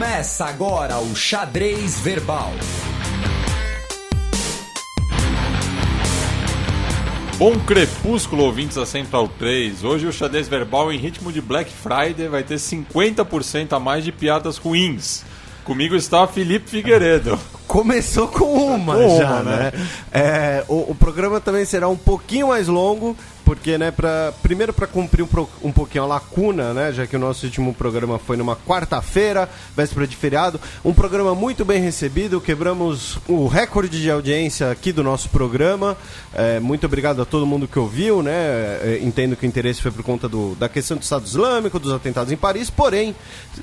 Começa agora o Xadrez Verbal. Bom crepúsculo, ouvintes da Central 3. Hoje o Xadrez Verbal em ritmo de Black Friday vai ter 50% a mais de piadas ruins. Comigo está Felipe Figueiredo. Começou com uma já, né? O programa também será um pouquinho mais longo, porque, né, primeiro para cumprir um pouquinho a lacuna, né, já que o nosso último programa foi numa quarta-feira, véspera de feriado, um programa muito bem recebido, quebramos o recorde de audiência aqui do nosso programa, muito obrigado a todo mundo que ouviu, né, entendo que o interesse foi por conta da questão do Estado Islâmico, dos atentados em Paris, porém,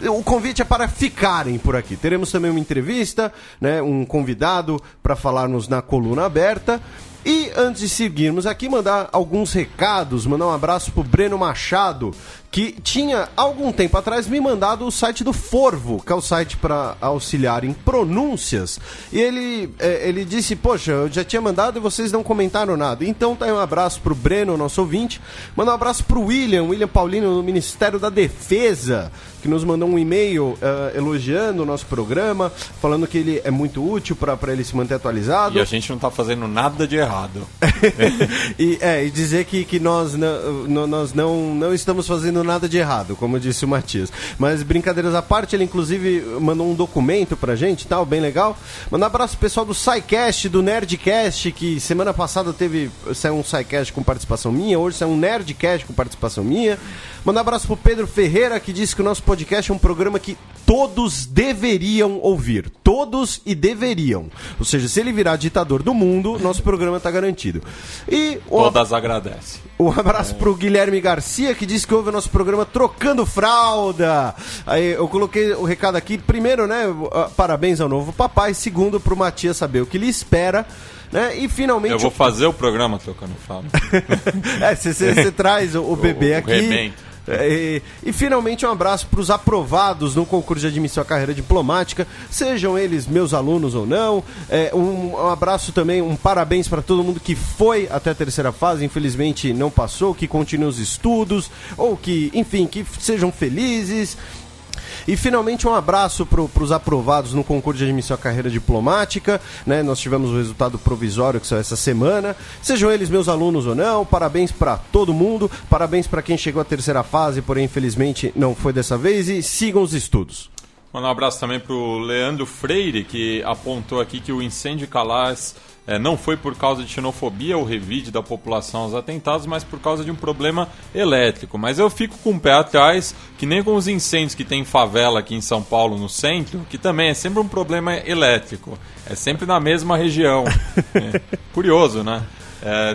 o convite é para ficarem por aqui. Teremos também uma entrevista, né, um convidado para falarmos na coluna aberta. E antes de seguirmos aqui, mandar alguns recados, mandar um abraço pro Breno Machado, que tinha, algum tempo atrás, me mandado o site do Forvo, que é o site para auxiliar em pronúncias. E ele disse, poxa, eu já tinha mandado e vocês não comentaram nada. Então tá aí um abraço pro Breno, nosso ouvinte. Mandar um abraço pro William Paulino, do Ministério da Defesa, que nos mandou um e-mail elogiando o nosso programa, falando que ele é muito útil para ele se manter atualizado. E a gente não tá fazendo nada de errado. e dizer que nós não estamos fazendo nada de errado, como disse o Matias. Mas brincadeiras à parte, ele inclusive mandou um documento pra gente, tal, bem legal. Mandar um abraço pro pessoal do SciCast, do Nerdcast, que semana passada saiu um SciCast com participação minha, hoje saiu um Nerdcast com participação minha. Mandar um abraço pro Pedro Ferreira, que disse que o nosso podcast é um programa que todos deveriam ouvir. Todos e deveriam. Ou seja, se ele virar ditador do mundo, nosso programa tá garantido. E todas agradecem. Um abraço pro Guilherme Garcia, que disse que ouve o nosso programa Trocando Fralda. Aí eu coloquei o recado aqui. Primeiro, né, parabéns ao novo papai. Segundo, pro Matias saber o que lhe espera. Né? E finalmente... Eu vou fazer o programa Trocando Fralda. Você traz o bebê aqui. Remendo. E finalmente um abraço para os aprovados no concurso de admissão à carreira diplomática, sejam eles meus alunos ou não. Um abraço também, um parabéns para todo mundo que foi até a terceira fase, infelizmente não passou, que continue os estudos, ou que, enfim, que sejam felizes. E finalmente um abraço para os aprovados no concurso de admissão à carreira diplomática, né? Nós tivemos o resultado provisório que saiu essa semana, sejam eles meus alunos ou não, parabéns para todo mundo, parabéns para quem chegou à terceira fase, porém infelizmente não foi dessa vez, e sigam os estudos. Mandar um abraço também para o Leandro Freire, que apontou aqui que o incêndio de Calais não foi por causa de xenofobia ou revide da população aos atentados, mas por causa de um problema elétrico. Mas eu fico com o pé atrás, que nem com os incêndios que tem em favela aqui em São Paulo, no centro, que também é sempre um problema elétrico. É sempre na mesma região. Curioso, né?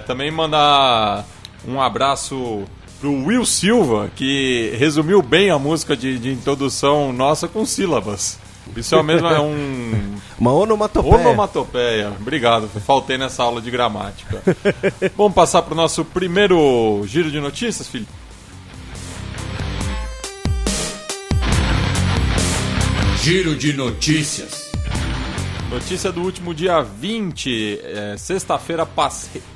Também mandar um abraço pro Will Silva, que resumiu bem a música de introdução nossa com sílabas. Isso é mesmo, uma onomatopeia. Onomatopeia. Obrigado, faltei nessa aula de gramática. Vamos passar para o nosso primeiro giro de notícias, Felipe? Giro de notícias. Notícia do último dia 20, sexta-feira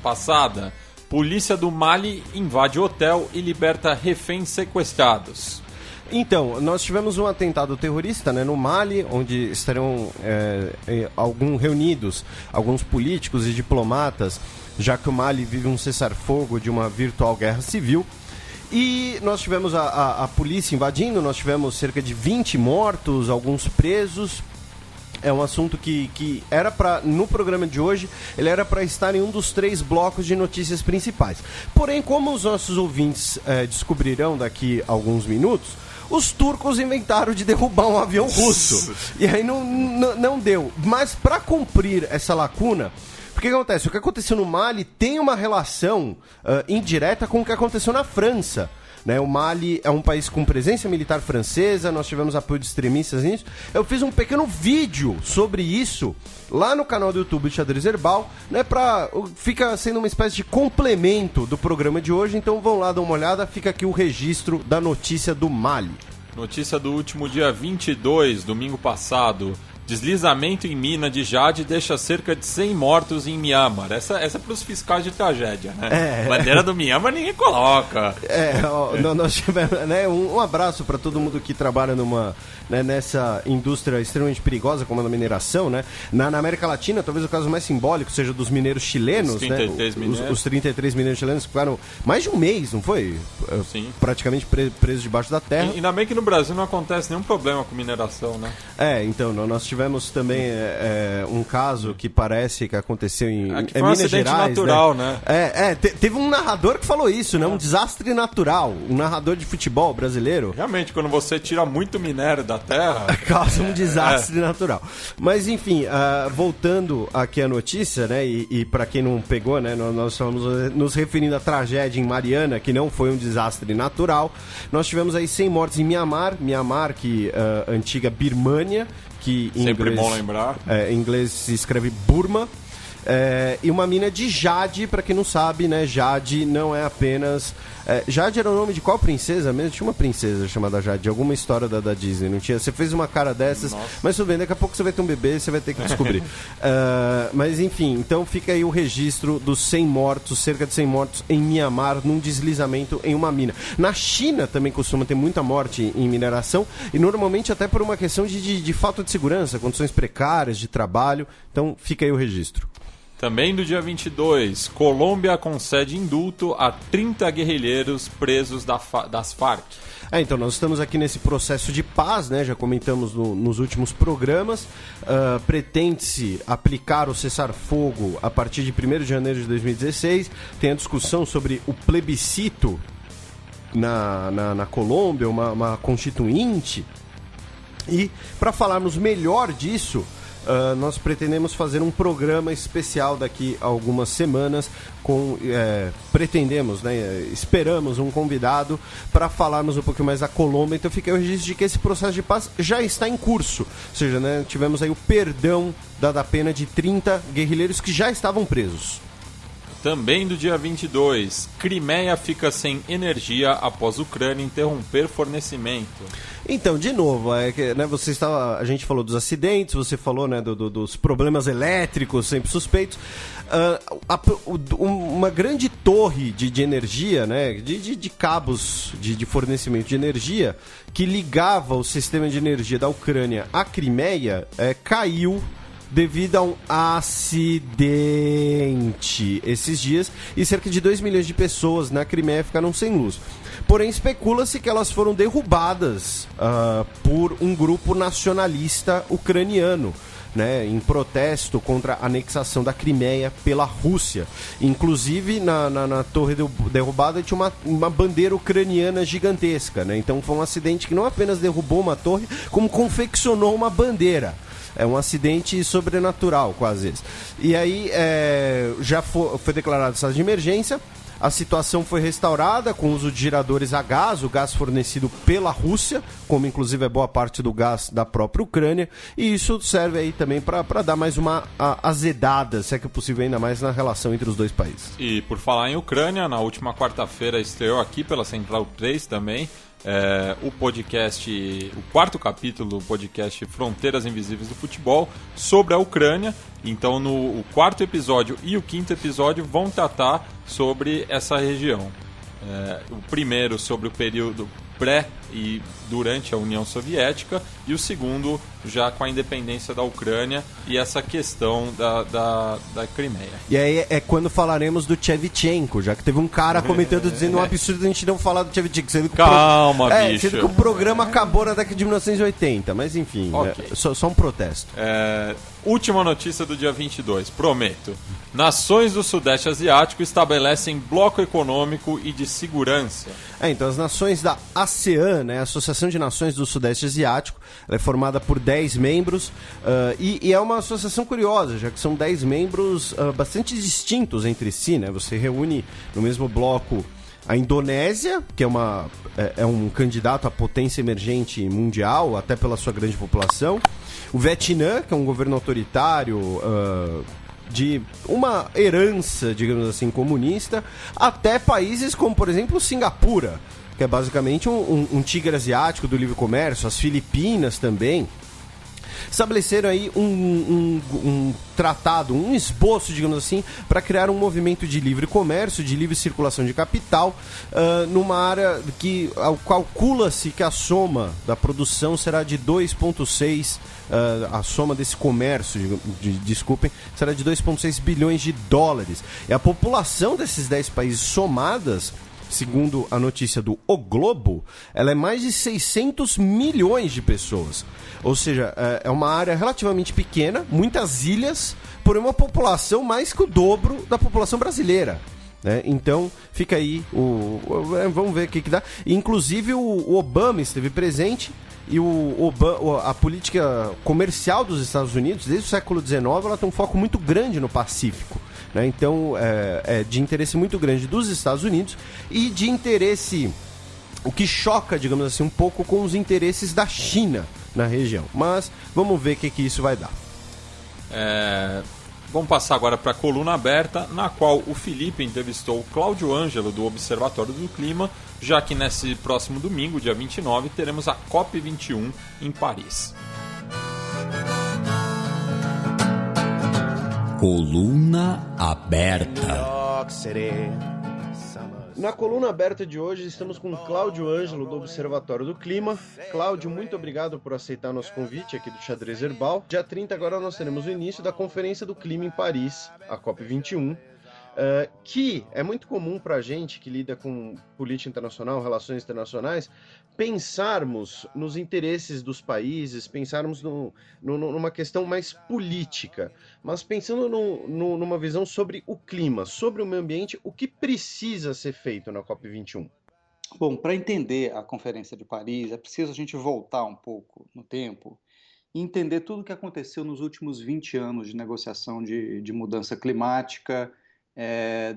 passada. Polícia do Mali invade hotel e liberta reféns sequestrados. Então, nós tivemos um atentado terrorista, né, no Mali, onde estarão reunidos alguns políticos e diplomatas, já que o Mali vive um cessar-fogo de uma virtual guerra civil. E nós tivemos a polícia invadindo, nós tivemos cerca de 20 mortos, alguns presos. É um assunto que era para, no programa de hoje, ele era para estar em um dos 3 blocos de notícias principais. Porém, como os nossos ouvintes descobrirão daqui a alguns minutos, os turcos inventaram de derrubar um avião russo. E aí não deu. Mas para cumprir essa lacuna, o que acontece? O que aconteceu no Mali tem uma relação indireta com o que aconteceu na França. Né? O Mali é um país com presença militar francesa, nós tivemos apoio de extremistas nisso. Eu fiz um pequeno vídeo sobre isso lá no canal do YouTube do Xadrez Verbal, né? Fica sendo uma espécie de complemento do programa de hoje, então vão lá dar uma olhada, fica aqui o registro da notícia do Mali. Notícia do último dia 22, domingo passado. Deslizamento em mina de Jade deixa cerca de 100 mortos em Mianmar. Essa é para os fiscais de tragédia, né? Bandeira do Mianmar ninguém coloca. Nós tivemos, né, um abraço para todo mundo que trabalha nessa indústria extremamente perigosa como a da mineração, né? Na América Latina, talvez o caso mais simbólico seja dos mineiros chilenos, os 33 mineiros. Os 33 mineiros chilenos que ficaram mais de um mês, não foi? Sim. Praticamente presos debaixo da terra. Ainda bem que no Brasil não acontece nenhum problema com mineração, né? Então, nós tivemos também um caso que parece que aconteceu em foi um acidente Gerais, natural, né? Teve um narrador que falou isso, né? Um desastre natural. Um narrador de futebol brasileiro. Realmente, quando você tira muito minério da terra... causa um desastre natural. Mas, enfim, voltando aqui à notícia, né? E para quem não pegou, né? Nós estamos nos referindo à tragédia em Mariana, que não foi um desastre natural. Nós tivemos aí 100 mortes em Mianmar, que antiga Birmânia, que em sempre inglês, bom lembrar. Em inglês se escreve Burma. E uma mina de Jade, pra quem não sabe, né? Jade não é apenas... Jade era o nome de qual princesa mesmo? Tinha uma princesa chamada Jade, de alguma história da Disney, não tinha? Você fez uma cara dessas, Nossa. Mas tudo bem, daqui a pouco você vai ter um bebê, você vai ter que descobrir. Mas enfim, então fica aí o registro dos 100 mortos, cerca de 100 mortos em Mianmar, num deslizamento em uma mina. Na China também costuma ter muita morte em mineração, e normalmente até por uma questão de falta de segurança, condições precárias de trabalho, então fica aí o registro. Também do dia 22, Colômbia concede indulto a 30 guerrilheiros presos das Farc. Então, nós estamos aqui nesse processo de paz, né? Já comentamos nos últimos programas. Pretende-se aplicar o cessar-fogo a partir de 1º de janeiro de 2016. Tem a discussão sobre o plebiscito na Colômbia, uma constituinte. E, para falarmos melhor disso... nós pretendemos fazer um programa especial daqui a algumas semanas pretendemos, né, esperamos um convidado para falarmos um pouquinho mais da Colômbia. Então fica o registro de que esse processo de paz já está em curso, ou seja, né, tivemos aí o perdão da pena de 30 guerrilheiros que já estavam presos. Também do dia 22, Crimeia fica sem energia após Ucrânia interromper fornecimento. Então, de novo, né, a gente falou dos acidentes, você falou, né, dos problemas elétricos sempre suspeitos. Uma grande torre de energia, né, de cabos de fornecimento de energia que ligava o sistema de energia da Ucrânia à Crimeia caiu devido a um acidente esses dias, e cerca de 2 milhões de pessoas na Crimeia ficaram sem luz. Porém, especula-se que elas foram derrubadas por um grupo nacionalista ucraniano, né, em protesto contra a anexação da Crimeia pela Rússia. Inclusive, na torre derrubada tinha uma bandeira ucraniana gigantesca, né? Então foi um acidente que não apenas derrubou uma torre, como confeccionou uma bandeira. É um acidente sobrenatural, quase esse. E aí já foi declarado estado de emergência. A situação foi restaurada com o uso de geradores a gás, o gás fornecido pela Rússia, como inclusive é boa parte do gás da própria Ucrânia. E isso serve aí também para dar mais uma azedada, se é que é possível, ainda mais na relação entre os dois países. E por falar em Ucrânia, na última quarta-feira estreou aqui pela Central 3 também o podcast, o 4º capítulo do podcast Fronteiras Invisíveis do Futebol sobre a Ucrânia. Então o 4º episódio e o 5º episódio vão tratar sobre essa região. O primeiro sobre o período pré e durante a União Soviética, e o segundo já com a independência da Ucrânia e essa questão da Crimeia. E aí é quando falaremos do Shevchenko, já que teve um cara comentando dizendo um absurdo a gente não falar do Shevchenko. Sendo que Calma, bicho. Sendo que o programa acabou na década de 1980, mas enfim, okay. Só um protesto. Última notícia do dia 22, prometo. Nações do Sudeste Asiático estabelecem bloco econômico e de segurança. Então as nações da ASEAN, né, a Associação de Nações do Sudeste Asiático, ela é formada por 10 membros e é uma associação curiosa, já que são 10 membros bastante distintos entre si, né? Você reúne no mesmo bloco a Indonésia, que é um candidato à potência emergente mundial, até pela sua grande população. O Vietnã, que é um governo autoritário de uma herança, digamos assim, comunista, até países como, por exemplo, Singapura, que é basicamente um tigre asiático do livre comércio, as Filipinas também. estabeleceram aí um tratado, um esboço, digamos assim, para criar um movimento de livre comércio, de livre circulação de capital, numa área que calcula-se que a soma da produção será de 2,6 a soma desse comércio, desculpem, será de 2,6 bilhões de dólares. E a população desses 10 países somadas, segundo a notícia do O Globo, ela é mais de 600 milhões de pessoas. Ou seja, é uma área relativamente pequena, muitas ilhas, porém uma população mais que o dobro da população brasileira. Né? Então, fica aí, vamos ver o que dá. Inclusive, o Obama esteve presente. E a política comercial dos Estados Unidos, desde o século XIX, ela tem um foco muito grande no Pacífico. Né? Então, é de interesse muito grande dos Estados Unidos e de interesse, o que choca, digamos assim, um pouco com os interesses da China na região. Mas vamos ver o que isso vai dar. Vamos passar agora para a coluna aberta, na qual o Felipe entrevistou o Cláudio Ângelo, do Observatório do Clima, já que nesse próximo domingo, dia 29, teremos a COP21 em Paris. Coluna aberta. Na coluna aberta de hoje estamos com Cláudio Ângelo, do Observatório do Clima. Cláudio, muito obrigado por aceitar nosso convite aqui do Xadrez Herbal. Dia 30 agora nós teremos o início da Conferência do Clima em Paris, a COP21, que é muito comum para a gente que lida com política internacional, relações internacionais, pensarmos nos interesses dos países, pensarmos numa questão mais política, mas pensando numa visão sobre o clima, sobre o meio ambiente, o que precisa ser feito na COP21? Bom, para entender a Conferência de Paris, é preciso a gente voltar um pouco no tempo e entender tudo o que aconteceu nos últimos 20 anos de negociação de mudança climática,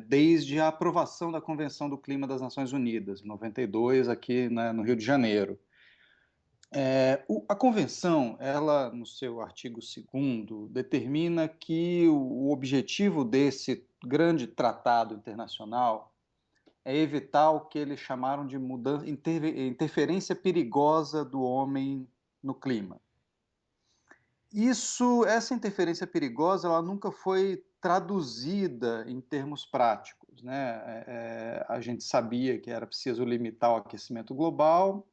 desde a aprovação da Convenção do Clima das Nações Unidas, em 92, aqui no Rio de Janeiro. A Convenção, ela, no seu artigo 2º, determina que o objetivo desse grande tratado internacional é evitar o que eles chamaram de interferência perigosa do homem no clima. Essa interferência perigosa, ela nunca foi traduzida em termos práticos, né? A gente sabia que era preciso limitar o aquecimento global,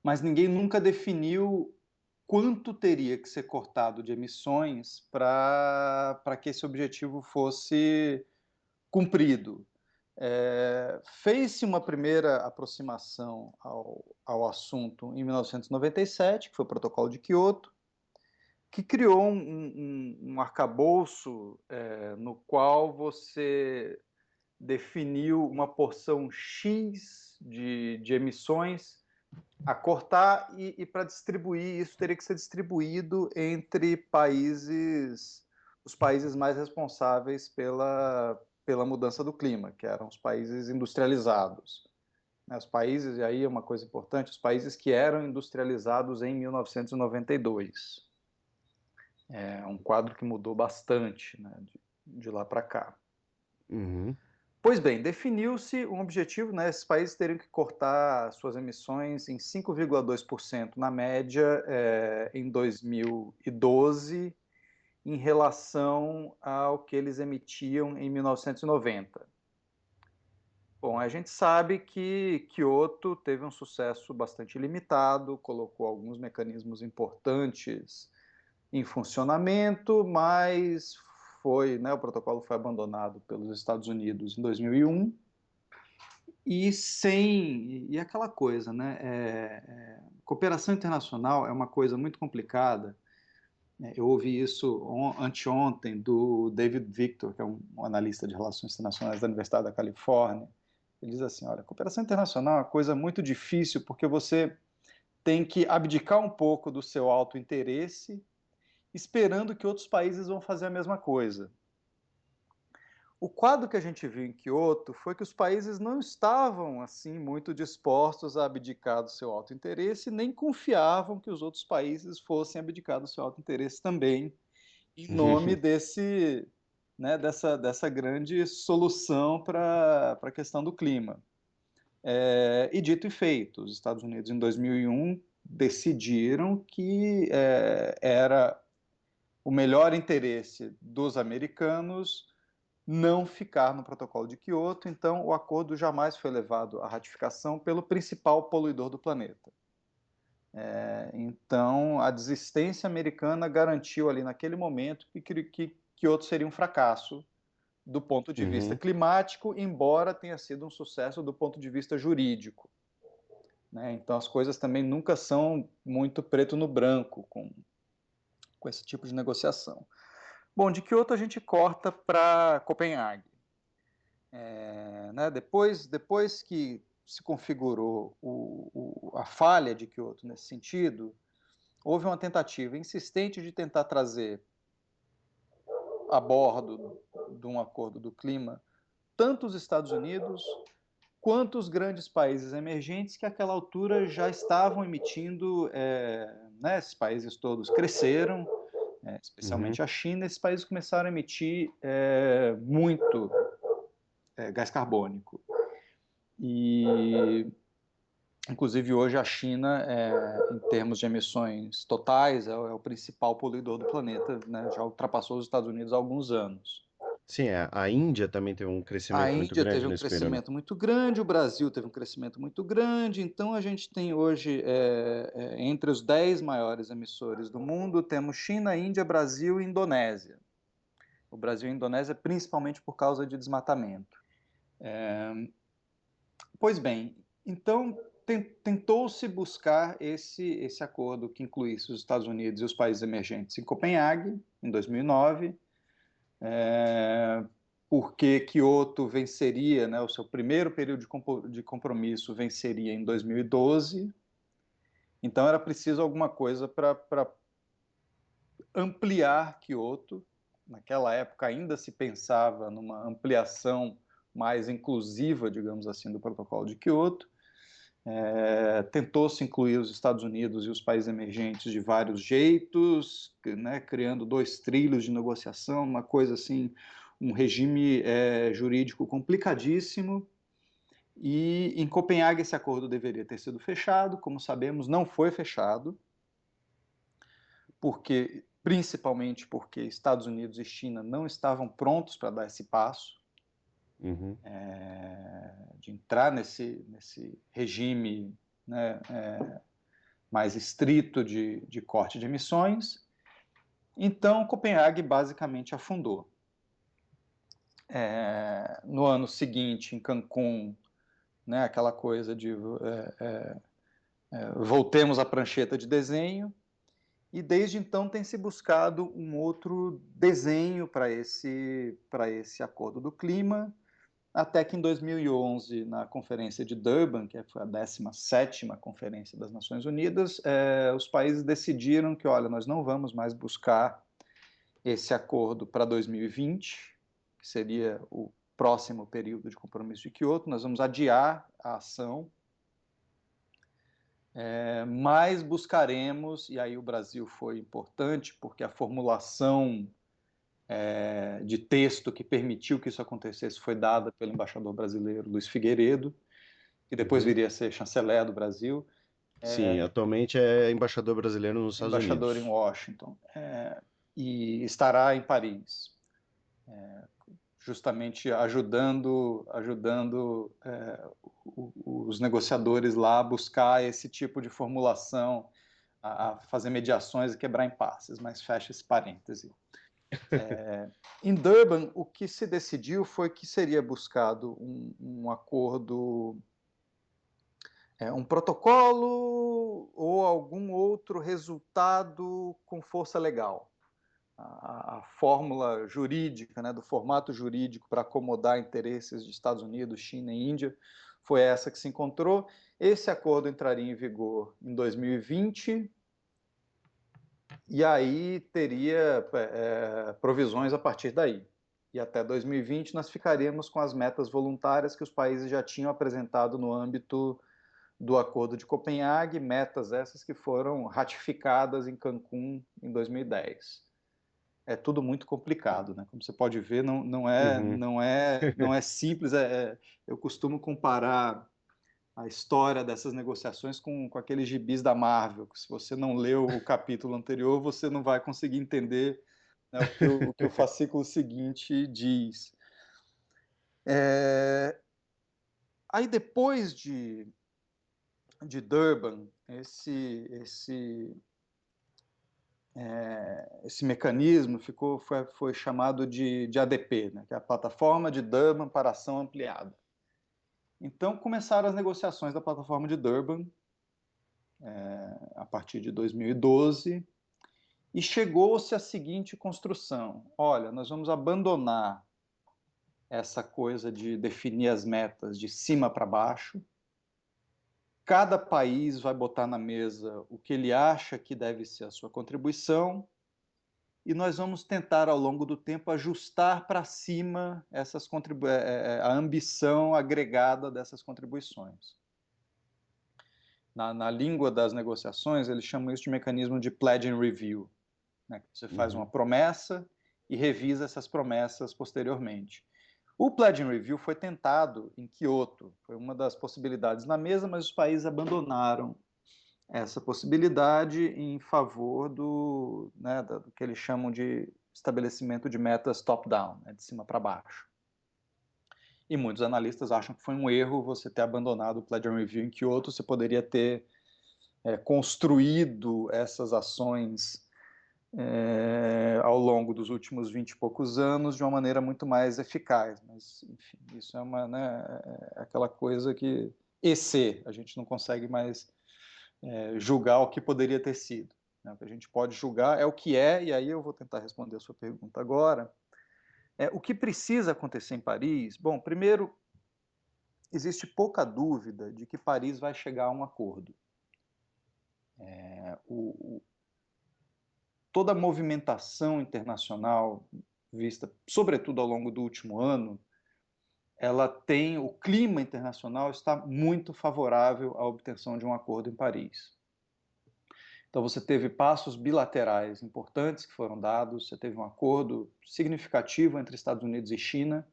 mas ninguém nunca definiu quanto teria que ser cortado de emissões para que esse objetivo fosse cumprido. Fez-se uma primeira aproximação ao assunto em 1997, que foi o Protocolo de Quioto, que criou um arcabouço no qual você definiu uma porção X de emissões a cortar e para distribuir, isso teria que ser distribuído entre os países mais responsáveis pela mudança do clima, que eram os países industrializados. Os países, e aí é uma coisa importante, os países que eram industrializados em 1992. É um quadro que mudou bastante, né, de lá para cá. Uhum. Pois bem, definiu-se um objetivo, né, esses países teriam que cortar suas emissões em 5,2% na média em 2012, em relação ao que eles emitiam em 1990. Bom, a gente sabe que Kyoto teve um sucesso bastante limitado, colocou alguns mecanismos importantes em funcionamento, mas o protocolo foi abandonado pelos Estados Unidos em 2001 e aquela coisa, né? Cooperação internacional é uma coisa muito complicada. Eu ouvi isso anteontem do David Victor, que é um analista de relações internacionais da Universidade da Califórnia. Ele diz assim, olha, cooperação internacional é uma coisa muito difícil porque você tem que abdicar um pouco do seu autointeresse esperando que outros países vão fazer a mesma coisa. O quadro que a gente viu em Kyoto foi que os países não estavam assim muito dispostos a abdicar do seu autointeresse, nem confiavam que os outros países fossem abdicar do seu autointeresse também, em nome dessa grande solução para a questão do clima. E dito e feito, os Estados Unidos em 2001 decidiram que era o melhor interesse dos americanos não ficar no Protocolo de Quioto, então o acordo jamais foi levado à ratificação pelo principal poluidor do planeta. Então, a desistência americana garantiu ali naquele momento que Quioto seria um fracasso do ponto de vista climático, embora tenha sido um sucesso do ponto de vista jurídico. Né? Então, as coisas também nunca são muito preto no branco com esse tipo de negociação. Bom, de Quioto a gente corta para Copenhague. Né? Depois que se configurou a falha de Quioto nesse sentido, houve uma tentativa insistente de tentar trazer a bordo de um acordo do clima tanto os Estados Unidos quanto os grandes países emergentes que àquela altura já estavam emitindo, né, esses países todos cresceram, especialmente a China, esses países começaram a emitir muito gás carbônico. E, inclusive, hoje a China, em termos de emissões totais, é o principal poluidor do planeta, né? Já ultrapassou os Estados Unidos há alguns anos. Sim, a Índia também teve um crescimento A muito Índia grande teve um nesse período. crescimento muito grande, o Brasil teve um crescimento muito grande, então a gente tem hoje, entre os 10 maiores emissores do mundo, temos China, Índia, Brasil e Indonésia. O Brasil e a Indonésia principalmente por causa de desmatamento. Pois bem, então tentou-se buscar esse acordo que incluísse os Estados Unidos e os países emergentes em Copenhague, em 2009, porque Quioto venceria, né, o seu primeiro período de compromisso venceria em 2012, então era preciso alguma coisa para ampliar Quioto. Naquela época ainda se pensava numa ampliação mais inclusiva, digamos assim, do protocolo de Quioto. Tentou-se incluir os Estados Unidos e os países emergentes de vários jeitos, né, criando 2 trilhos de negociação, uma coisa assim, um regime jurídico complicadíssimo. E em Copenhague esse acordo deveria ter sido fechado, como sabemos, não foi fechado, principalmente porque Estados Unidos e China não estavam prontos para dar esse passo. De entrar nesse regime, né, mais estrito de corte de emissões. Então, Copenhague basicamente afundou. No ano seguinte, em Cancún, né, aquela coisa de voltemos à prancheta de desenho, e desde então tem se buscado um outro desenho para esse acordo do clima, até que em 2011, na Conferência de Durban, que foi a 17ª Conferência das Nações Unidas, os países decidiram que, olha, nós não vamos mais buscar esse acordo para 2020, que seria o próximo período de compromisso de Quioto, nós vamos adiar a ação, mas buscaremos, e aí o Brasil foi importante, porque a formulação de texto que permitiu que isso acontecesse foi dada pelo embaixador brasileiro Luiz Figueiredo, que depois viria a ser chanceler do Brasil. Sim, atualmente é embaixador brasileiro nos Estados embaixador Unidos. em Washington, e estará em Paris, justamente ajudando os negociadores lá a buscar esse tipo de formulação, a fazer mediações e quebrar impasses, mas fecha esse parêntese. Em Durban, o que se decidiu foi que seria buscado um acordo, um protocolo ou algum outro resultado com força legal. A fórmula jurídica, né, do formato jurídico para acomodar interesses de Estados Unidos, China e Índia, foi essa que se encontrou. Esse acordo entraria em vigor em 2020, e aí teria provisões a partir daí. E até 2020 nós ficaríamos com as metas voluntárias que os países já tinham apresentado no âmbito do Acordo de Copenhague, metas essas que foram ratificadas em Cancún em 2010. É tudo muito complicado, né? Como você pode ver, não é simples. Eu costumo comparar a história dessas negociações com aqueles gibis da Marvel, que se você não leu o capítulo anterior, você não vai conseguir entender, né, o que o fascículo seguinte diz. Aí depois de Durban, esse mecanismo foi chamado de ADP, né, que é a Plataforma de Durban para Ação Ampliada. Então começaram as negociações da Plataforma de Durban a partir de 2012 e chegou-se à seguinte construção: olha, nós vamos abandonar essa coisa de definir as metas de cima para baixo. Cada país vai botar na mesa o que ele acha que deve ser a sua contribuição e nós vamos tentar, ao longo do tempo, ajustar para cima a ambição agregada dessas contribuições. Na língua das negociações, eles chamam isso de mecanismo de pledge and review, né? Você faz uma promessa e revisa essas promessas posteriormente. O Pledge and Review foi tentado em Kyoto, foi uma das possibilidades na mesa, mas os países abandonaram essa possibilidade em favor do que eles chamam de estabelecimento de metas top-down, né, de cima para baixo. E muitos analistas acham que foi um erro você ter abandonado o Pledge and Review em Kyoto. Você poderia ter construído essas ações ao longo dos últimos 20 e poucos anos de uma maneira muito mais eficaz. Mas, enfim, isso é aquela coisa que a gente não consegue mais julgar o que poderia ter sido. Né? O que a gente pode julgar é o que é, e aí eu vou tentar responder a sua pergunta agora. O que precisa acontecer em Paris? Bom, primeiro, existe pouca dúvida de que Paris vai chegar a um acordo. Toda a movimentação internacional vista, sobretudo ao longo do último ano, o clima internacional está muito favorável à obtenção de um acordo em Paris. Então você teve passos bilaterais importantes que foram dados, você teve um acordo significativo entre Estados Unidos e China,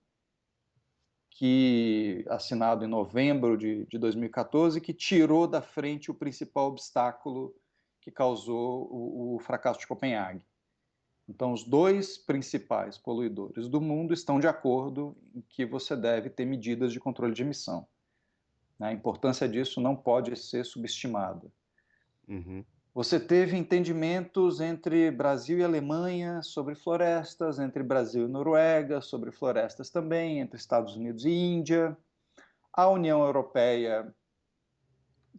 que assinado em novembro de 2014, que tirou da frente o principal obstáculo que causou o fracasso de Copenhague. Então, os dois principais poluidores do mundo estão de acordo em que você deve ter medidas de controle de emissão. A importância disso não pode ser subestimada. Você teve entendimentos entre Brasil e Alemanha sobre florestas, entre Brasil e Noruega sobre florestas também, entre Estados Unidos e Índia. A União Europeia,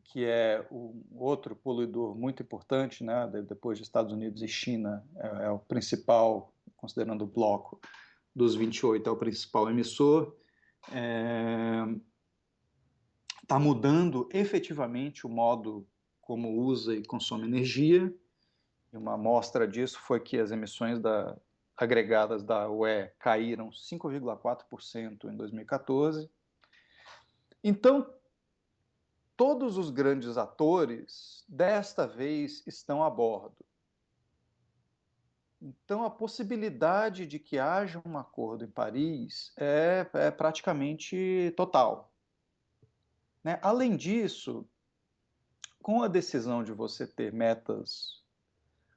que é o outro poluidor muito importante, né, depois de Estados Unidos e China, é o principal, considerando o bloco dos 28, é o principal emissor, está mudando efetivamente o modo como usa e consome energia. E uma amostra disso foi que as emissões agregadas da UE caíram 5,4% em 2014. Então, todos os grandes atores, desta vez, estão a bordo. Então, a possibilidade de que haja um acordo em Paris é praticamente total. Né? Além disso, com a decisão de você ter metas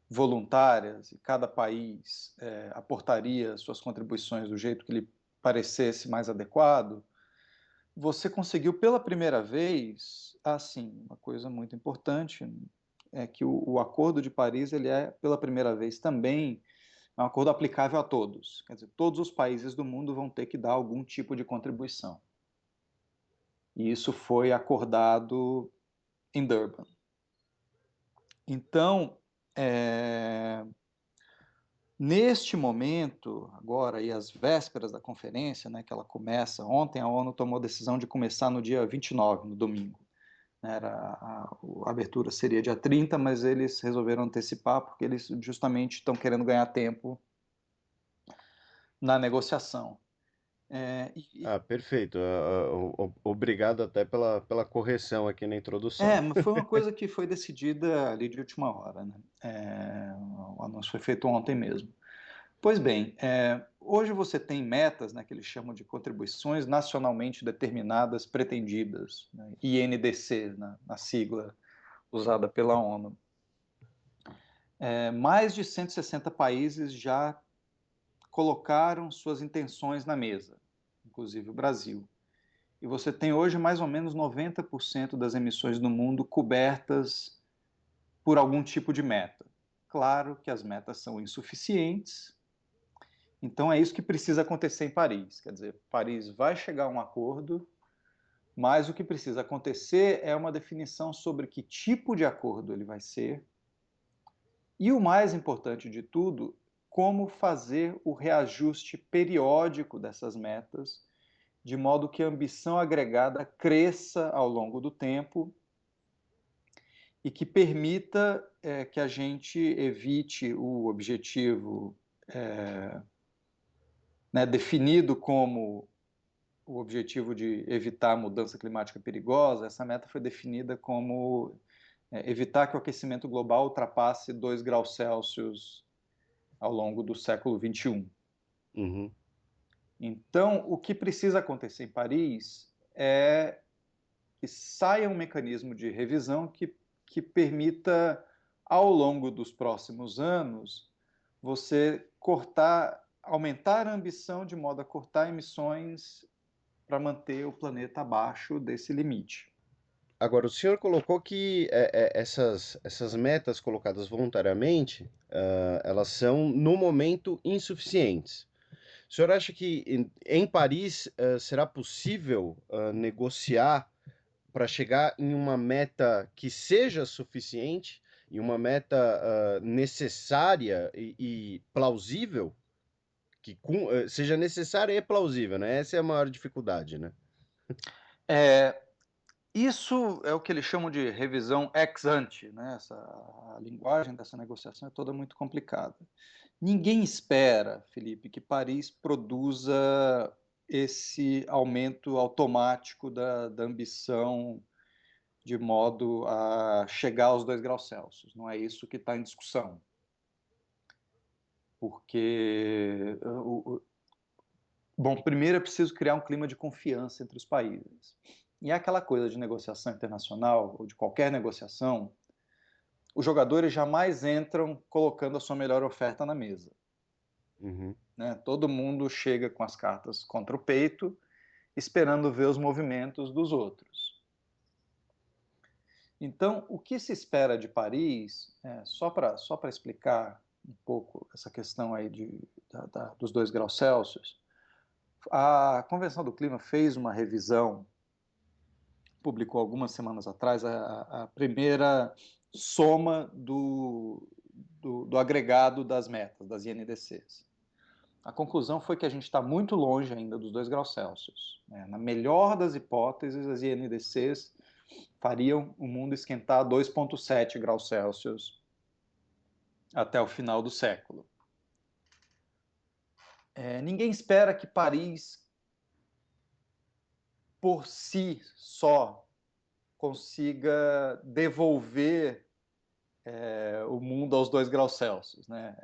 voluntárias e cada país aportaria suas contribuições do jeito que lhe parecesse mais adequado, você conseguiu pela primeira vez, uma coisa muito importante é que o Acordo de Paris ele é pela primeira vez também um acordo aplicável a todos. Quer dizer, todos os países do mundo vão ter que dar algum tipo de contribuição. E isso foi acordado em Durban. Então, neste momento, agora, e às vésperas da conferência, né, que ela começa, ontem a ONU tomou a decisão de começar no dia 29, no domingo. A abertura seria dia 30, mas eles resolveram antecipar porque eles justamente estão querendo ganhar tempo na negociação. Perfeito. Obrigado até pela correção aqui na introdução. Mas foi uma coisa que foi decidida ali de última hora, né? O anúncio foi feito ontem mesmo. Pois bem, hoje você tem metas, né, que eles chamam de contribuições nacionalmente determinadas pretendidas, né, INDC, na sigla usada pela ONU. Mais de 160 países já colocaram suas intenções na mesa, inclusive o Brasil. E você tem hoje mais ou menos 90% das emissões no mundo cobertas por algum tipo de meta. Claro que as metas são insuficientes, então é isso que precisa acontecer em Paris. Quer dizer, Paris vai chegar a um acordo, mas o que precisa acontecer é uma definição sobre que tipo de acordo ele vai ser e, o mais importante de tudo, como fazer o reajuste periódico dessas metas, de modo que a ambição agregada cresça ao longo do tempo e que permita que a gente evite o objetivo definido como o objetivo de evitar a mudança climática perigosa. Essa meta foi definida como evitar que o aquecimento global ultrapasse 2 graus Celsius ao longo do século XXI. Uhum. Então, o que precisa acontecer em Paris é que saia um mecanismo de revisão que permita, ao longo dos próximos anos, você aumentar a ambição de modo a cortar emissões para manter o planeta abaixo desse limite. Agora, o senhor colocou que essas metas colocadas voluntariamente, elas são, no momento, insuficientes. O senhor acha que em Paris será possível negociar para chegar em uma meta que seja suficiente, e uma meta necessária e plausível? Que seja necessária e plausível, né? Essa é a maior dificuldade, né? Isso é o que eles chamam de revisão ex ante, né? A linguagem dessa negociação é toda muito complicada. Ninguém espera, Felipe, que Paris produza esse aumento automático da ambição de modo a chegar aos 2 graus Celsius. Não é isso que está em discussão. Porque, bom, primeiro é preciso criar um clima de confiança entre os países. E é aquela coisa de negociação internacional, ou de qualquer negociação, os jogadores jamais entram colocando a sua melhor oferta na mesa. Uhum. Né? Todo mundo chega com as cartas contra o peito, esperando ver os movimentos dos outros. Então, o que se espera de Paris, só para explicar um pouco essa questão aí dos 2 graus Celsius, a Convenção do Clima fez uma revisão, publicou algumas semanas atrás, a primeira soma do agregado das metas, das INDCs. A conclusão foi que a gente está muito longe ainda dos 2 graus Celsius. Na melhor das hipóteses, as INDCs fariam o mundo esquentar 2,7 graus Celsius até o final do século. Ninguém espera que Paris, por si só, consiga devolver o mundo aos 2 graus Celsius, né?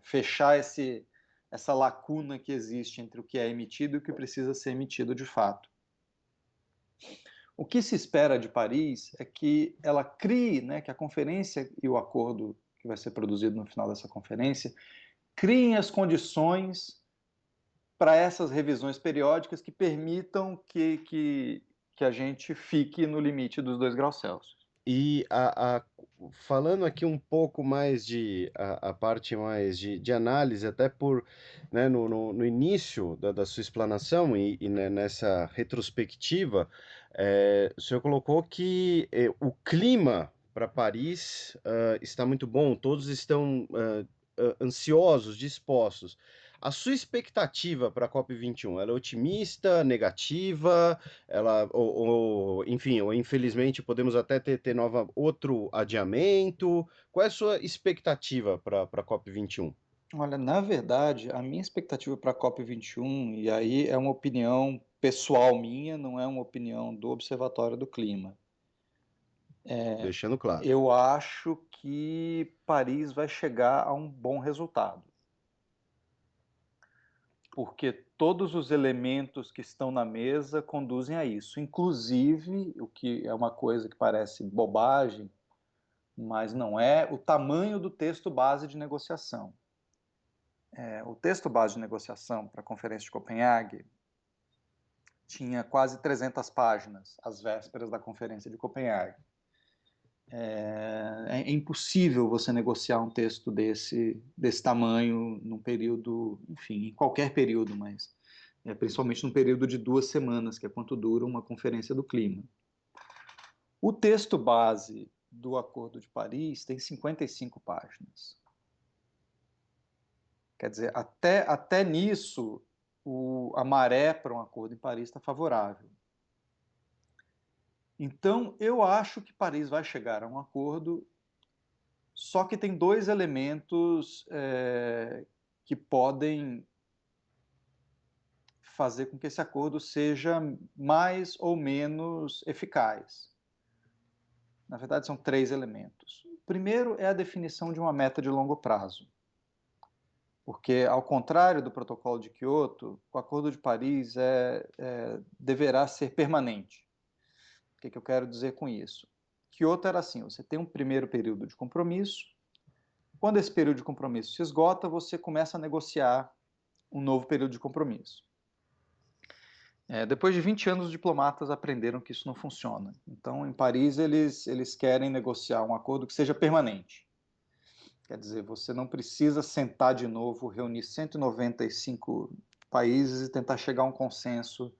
Fechar essa lacuna que existe entre o que é emitido e o que precisa ser emitido de fato. O que se espera de Paris é que ela crie, né, que a conferência e o acordo que vai ser produzido no final dessa conferência criem as condições para essas revisões periódicas que permitam que a gente fique no limite dos 2 graus Celsius. E falando aqui um pouco mais a parte mais de análise, até né, no início da sua explanação e né, nessa retrospectiva, o senhor colocou que o clima para Paris está muito bom, todos estão ansiosos, dispostos. A sua expectativa para a COP21, ela é otimista, negativa? Enfim, ou infelizmente podemos até ter outro adiamento? Qual é a sua expectativa para a COP21? Olha, na verdade, a minha expectativa para a COP21, e aí é uma opinião pessoal minha, não é uma opinião do Observatório do Clima. Deixando claro. Eu acho que Paris vai chegar a um bom resultado. porque todos os elementos que estão na mesa conduzem a isso, inclusive, o que é uma coisa que parece bobagem, mas não é, o tamanho do texto base de negociação. O texto base de negociação para a Conferência de Copenhague tinha quase 300 páginas, às vésperas da Conferência de Copenhague. É impossível você negociar um texto desse tamanho num período, enfim, em qualquer período, mas principalmente num período de 2 semanas, que é quanto dura uma Conferência do Clima. O texto base do Acordo de Paris tem 55 páginas. Quer dizer, até nisso, a maré para um acordo em Paris está favorável. Então, eu acho que Paris vai chegar a um acordo, só que tem 2 elementos que podem fazer com que esse acordo seja mais ou menos eficaz. Na verdade, são 3 elementos. O primeiro é a definição de uma meta de longo prazo. Porque, ao contrário do Protocolo de Quioto, o Acordo de Paris deverá ser permanente. O que eu quero dizer com isso? Quioto era assim, você tem um primeiro período de compromisso, quando esse período de compromisso se esgota, você começa a negociar um novo período de compromisso. Depois de 20 anos, os diplomatas aprenderam que isso não funciona. Então, em Paris, eles querem negociar um acordo que seja permanente. Quer dizer, você não precisa sentar de novo, reunir 195 países e tentar chegar a um consenso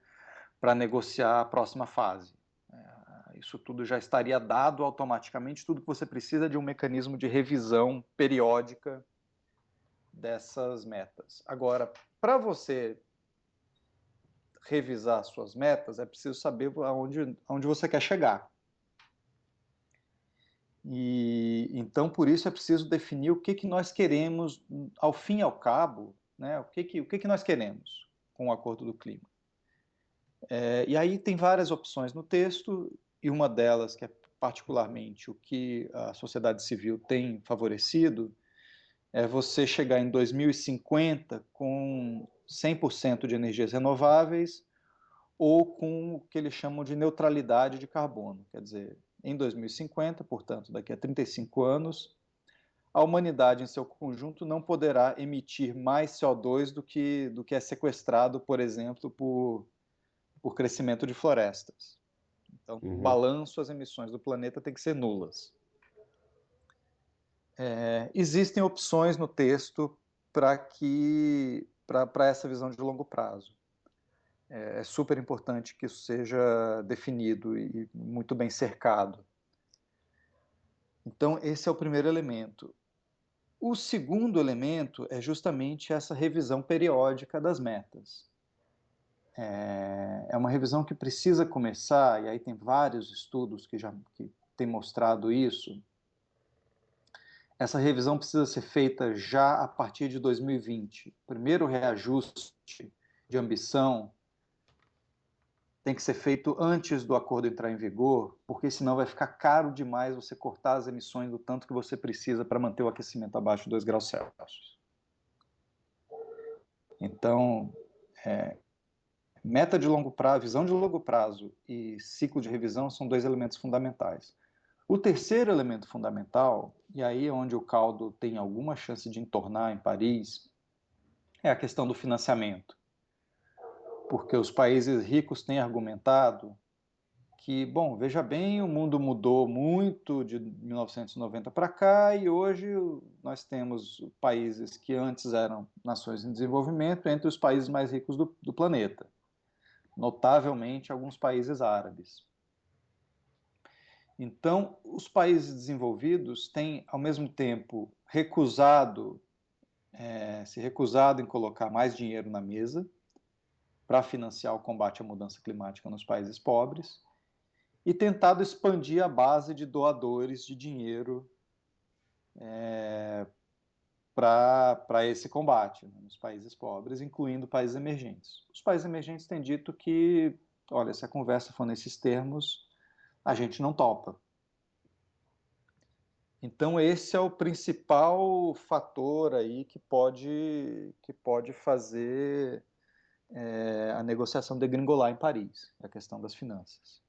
para negociar a próxima fase. Isso tudo já estaria dado automaticamente, tudo que você precisa é de um mecanismo de revisão periódica dessas metas. Agora, para você revisar suas metas, é preciso saber aonde você quer chegar. E então, por isso, é preciso definir o que nós queremos, ao fim e ao cabo, né? O que nós queremos com o Acordo do Clima. E aí tem várias opções no texto, e uma delas, que é particularmente o que a sociedade civil tem favorecido, é você chegar em 2050 com 100% de energias renováveis ou com o que eles chamam de neutralidade de carbono. Quer dizer, em 2050, portanto, daqui a 35 anos, a humanidade em seu conjunto não poderá emitir mais CO2 do que é sequestrado, por exemplo, por crescimento de florestas. Então, o balanço, as emissões do planeta têm que ser nulas. Existem opções no texto para essa visão de longo prazo. É super importante que isso seja definido e muito bem cercado. Então, esse é o primeiro elemento. O segundo elemento é justamente essa revisão periódica das metas. É uma revisão que precisa começar, e aí tem vários estudos que têm mostrado isso. Essa revisão precisa ser feita já a partir de 2020. O primeiro reajuste de ambição tem que ser feito antes do acordo entrar em vigor, porque senão vai ficar caro demais você cortar as emissões do tanto que você precisa para manter o aquecimento abaixo de 2 graus Celsius. Então, meta de longo prazo, visão de longo prazo e ciclo de revisão são 2 elementos fundamentais. O terceiro elemento fundamental, e aí é onde o caldo tem alguma chance de entornar em Paris, é a questão do financiamento. Porque os países ricos têm argumentado que, bom, veja bem, o mundo mudou muito de 1990 para cá e hoje nós temos países que antes eram nações em desenvolvimento entre os países mais ricos do planeta, notavelmente alguns países árabes. Então, os países desenvolvidos têm, ao mesmo tempo, se recusado em colocar mais dinheiro na mesa para financiar o combate à mudança climática nos países pobres e tentado expandir a base de doadores de dinheiro para esse combate, né, nos países pobres, incluindo países emergentes. Os países emergentes têm dito que, olha, se a conversa for nesses termos, a gente não topa. Então esse é o principal fator aí que pode fazer a negociação degringolar em Paris, a questão das finanças.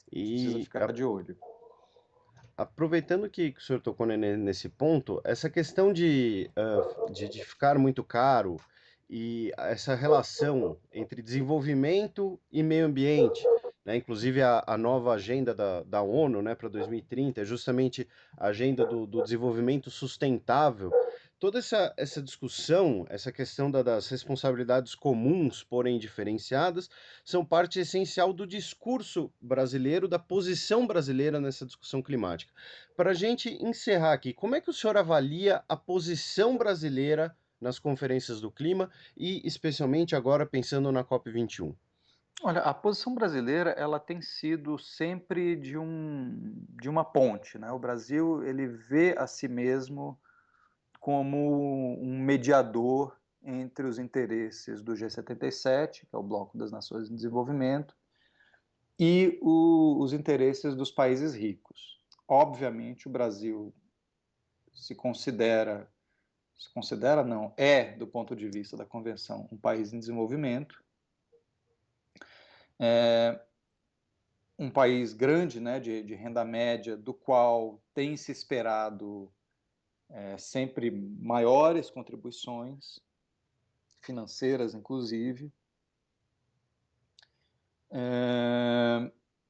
Precisa ficar de olho. Aproveitando que o senhor tocou nesse ponto, essa questão de ficar muito caro e essa relação entre desenvolvimento e meio ambiente, né? Inclusive a nova agenda da ONU, né, para 2030 é justamente a agenda do desenvolvimento sustentável. Toda essa discussão, essa questão das responsabilidades comuns, porém diferenciadas, são parte essencial do discurso brasileiro, da posição brasileira nessa discussão climática. Para a gente encerrar aqui, como é que o senhor avalia a posição brasileira nas conferências do clima e especialmente agora pensando na COP21? Olha, a posição brasileira ela tem sido sempre de uma ponte, né? O Brasil ele vê a si mesmo como um mediador entre os interesses do G77, que é o Bloco das Nações em Desenvolvimento, e os interesses dos países ricos. Obviamente, o Brasil é, do ponto de vista da Convenção, um país em desenvolvimento, um país grande, né, de renda média, do qual tem se esperado sempre maiores contribuições, financeiras inclusive.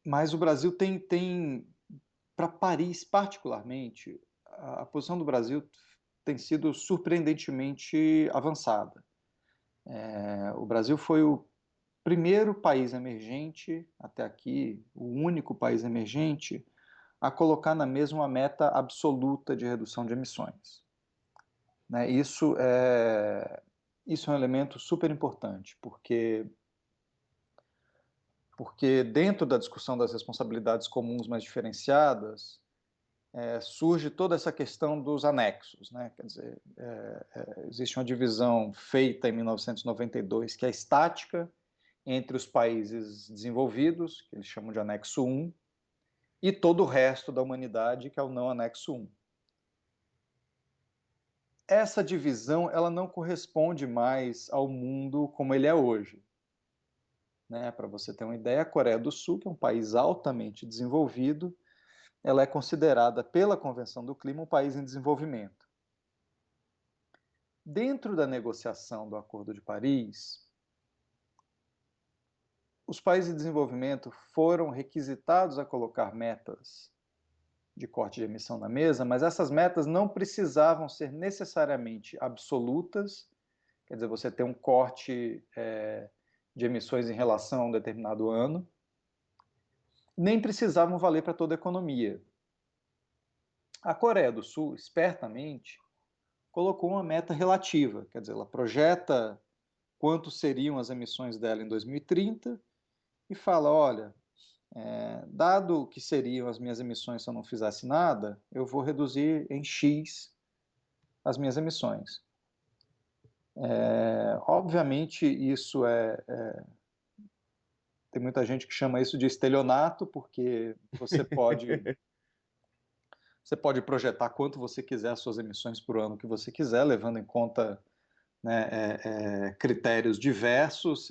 Mas o Brasil tem para Paris particularmente, a posição do Brasil tem sido surpreendentemente avançada. O Brasil foi o primeiro país emergente, até aqui, o único país emergente, a colocar na mesma meta absoluta de redução de emissões. Né? Isso é um elemento super importante, porque dentro da discussão das responsabilidades comuns mais diferenciadas, surge toda essa questão dos anexos. Né? Quer dizer, existe uma divisão feita em 1992 que é estática entre os países desenvolvidos, que eles chamam de anexo 1, e todo o resto da humanidade, que é o não anexo 1. Essa divisão ela não corresponde mais ao mundo como ele é hoje. Né? Para você ter uma ideia, a Coreia do Sul, que é um país altamente desenvolvido, ela é considerada pela Convenção do Clima um país em desenvolvimento. Dentro da negociação do Acordo de Paris, os países em desenvolvimento foram requisitados a colocar metas de corte de emissão na mesa, mas essas metas não precisavam ser necessariamente absolutas, quer dizer, você ter um corte de emissões em relação a um determinado ano, nem precisavam valer para toda a economia. A Coreia do Sul, espertamente, colocou uma meta relativa, quer dizer, ela projeta quanto seriam as emissões dela em 2030 e fala, olha, dado que seriam as minhas emissões se eu não fizesse nada, eu vou reduzir em X as minhas emissões. Obviamente, isso tem muita gente que chama isso de estelionato, porque você pode projetar quanto você quiser as suas emissões por ano que você quiser, levando em conta, né, critérios diversos.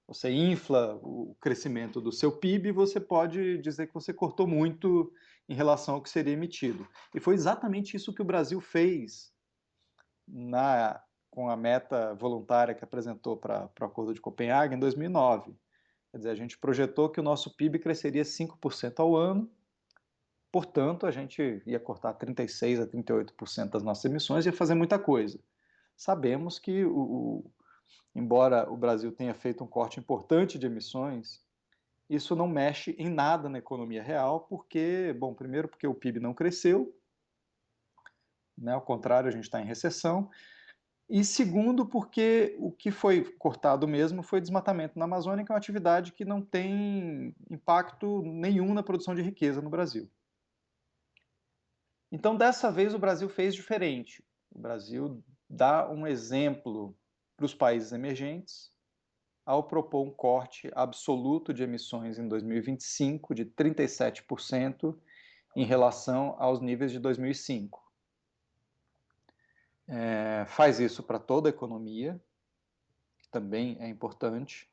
Você infla o crescimento do seu PIB e você pode dizer que você cortou muito em relação ao que seria emitido. E foi exatamente isso que o Brasil fez com a meta voluntária que apresentou para o Acordo de Copenhague em 2009. Quer dizer, a gente projetou que o nosso PIB cresceria 5% ao ano, portanto, a gente ia cortar 36% a 38% das nossas emissões e ia fazer muita coisa. Sabemos que, embora o Brasil tenha feito um corte importante de emissões, isso não mexe em nada na economia real, porque, bom, primeiro porque o PIB não cresceu, né, ao contrário, a gente está em recessão, e segundo porque o que foi cortado mesmo foi desmatamento na Amazônia, que é uma atividade que não tem impacto nenhum na produção de riqueza no Brasil. Então, dessa vez, o Brasil fez diferente. O Brasil dá um exemplo para os países emergentes ao propor um corte absoluto de emissões em 2025 de 37% em relação aos níveis de 2005. Faz isso para toda a economia, que também é importante.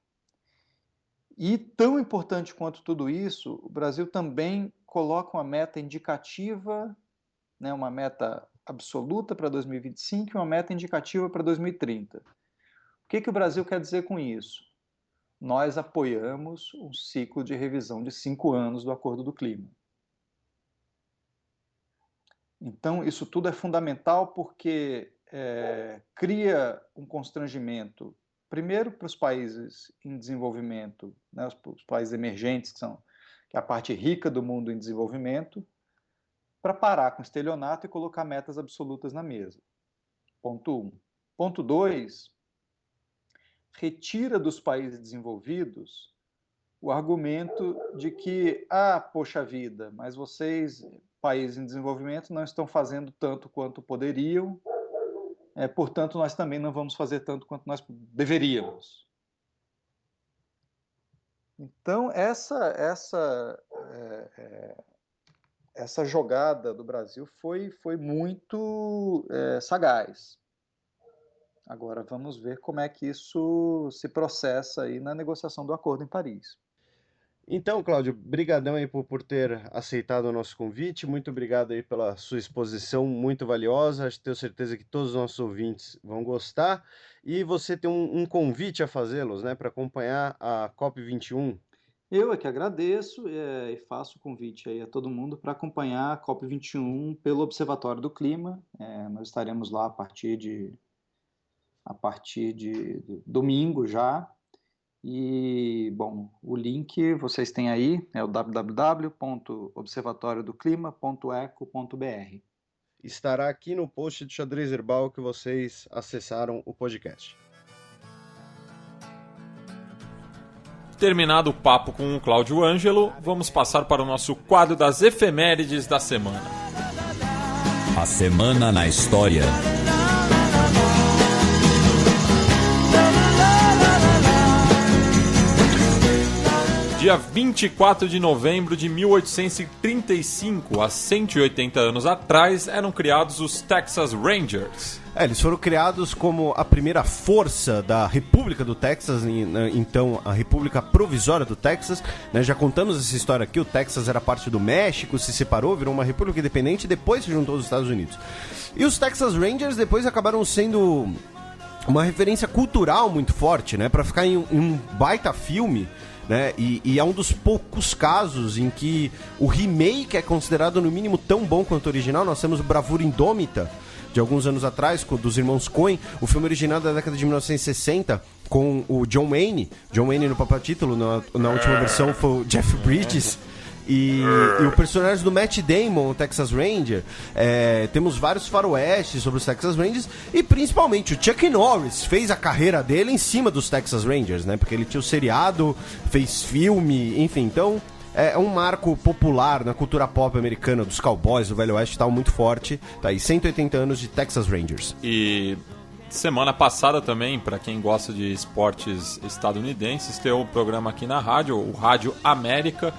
E tão importante quanto tudo isso, o Brasil também coloca uma meta indicativa, né, uma meta absoluta para 2025 e uma meta indicativa para 2030. O que o Brasil quer dizer com isso? Nós apoiamos um ciclo de revisão de 5 anos do Acordo do Clima. Então, isso tudo é fundamental porque cria um constrangimento, primeiro para os países em desenvolvimento, né, os países emergentes, que é a parte rica do mundo em desenvolvimento, para parar com o estelionato e colocar metas absolutas na mesa. Ponto 1. Ponto 2, retira dos países desenvolvidos o argumento de que, poxa vida, mas vocês, países em desenvolvimento, não estão fazendo tanto quanto poderiam, portanto, nós também não vamos fazer tanto quanto nós deveríamos. Então, essa jogada do Brasil foi muito sagaz. Agora, vamos ver como é que isso se processa aí na negociação do acordo em Paris. Então, Cláudio, brigadão aí por ter aceitado o nosso convite. Muito obrigado aí pela sua exposição muito valiosa. Tenho certeza que todos os nossos ouvintes vão gostar. E você tem um convite a fazê-los, né, para acompanhar a COP21. Eu é que agradeço e faço o convite aí a todo mundo para acompanhar a COP21 pelo Observatório do Clima. Nós estaremos lá a partir de domingo já. E, bom, o link vocês têm aí, é o www.observatoriodoclima.eco.br. Estará aqui no post do Xadrez Herbal que vocês acessaram o podcast. Terminado o papo com o Cláudio Ângelo, vamos passar para o nosso quadro das efemérides da semana. A Semana na História. Dia 24 de novembro de 1835, há 180 anos atrás, eram criados os Texas Rangers. Eles foram criados como a primeira força da República do Texas, então a República Provisória do Texas, né? Já contamos essa história aqui, o Texas era parte do México, se separou, virou uma república independente e depois se juntou aos Estados Unidos. E os Texas Rangers depois acabaram sendo uma referência cultural muito forte, né? Para ficar em um baita filme, né? E é um dos poucos casos em que o remake é considerado no mínimo tão bom quanto o original. Nós temos o Bravura Indômita, de alguns anos atrás, dos irmãos Coen, o filme original da década de 1960, com o John Wayne no papel título, na última versão foi o Jeff Bridges, e o personagem do Matt Damon, o Texas Ranger. Temos vários faroestes sobre os Texas Rangers, e principalmente o Chuck Norris fez a carreira dele em cima dos Texas Rangers, né? Porque ele tinha o seriado, fez filme, enfim, então é um marco popular na cultura pop americana, dos cowboys, do Velho Oeste, tal, muito forte. Tá aí, 180 anos de Texas Rangers. E semana passada também, para quem gosta de esportes estadunidenses, tem um programa aqui na rádio, o Rádio América,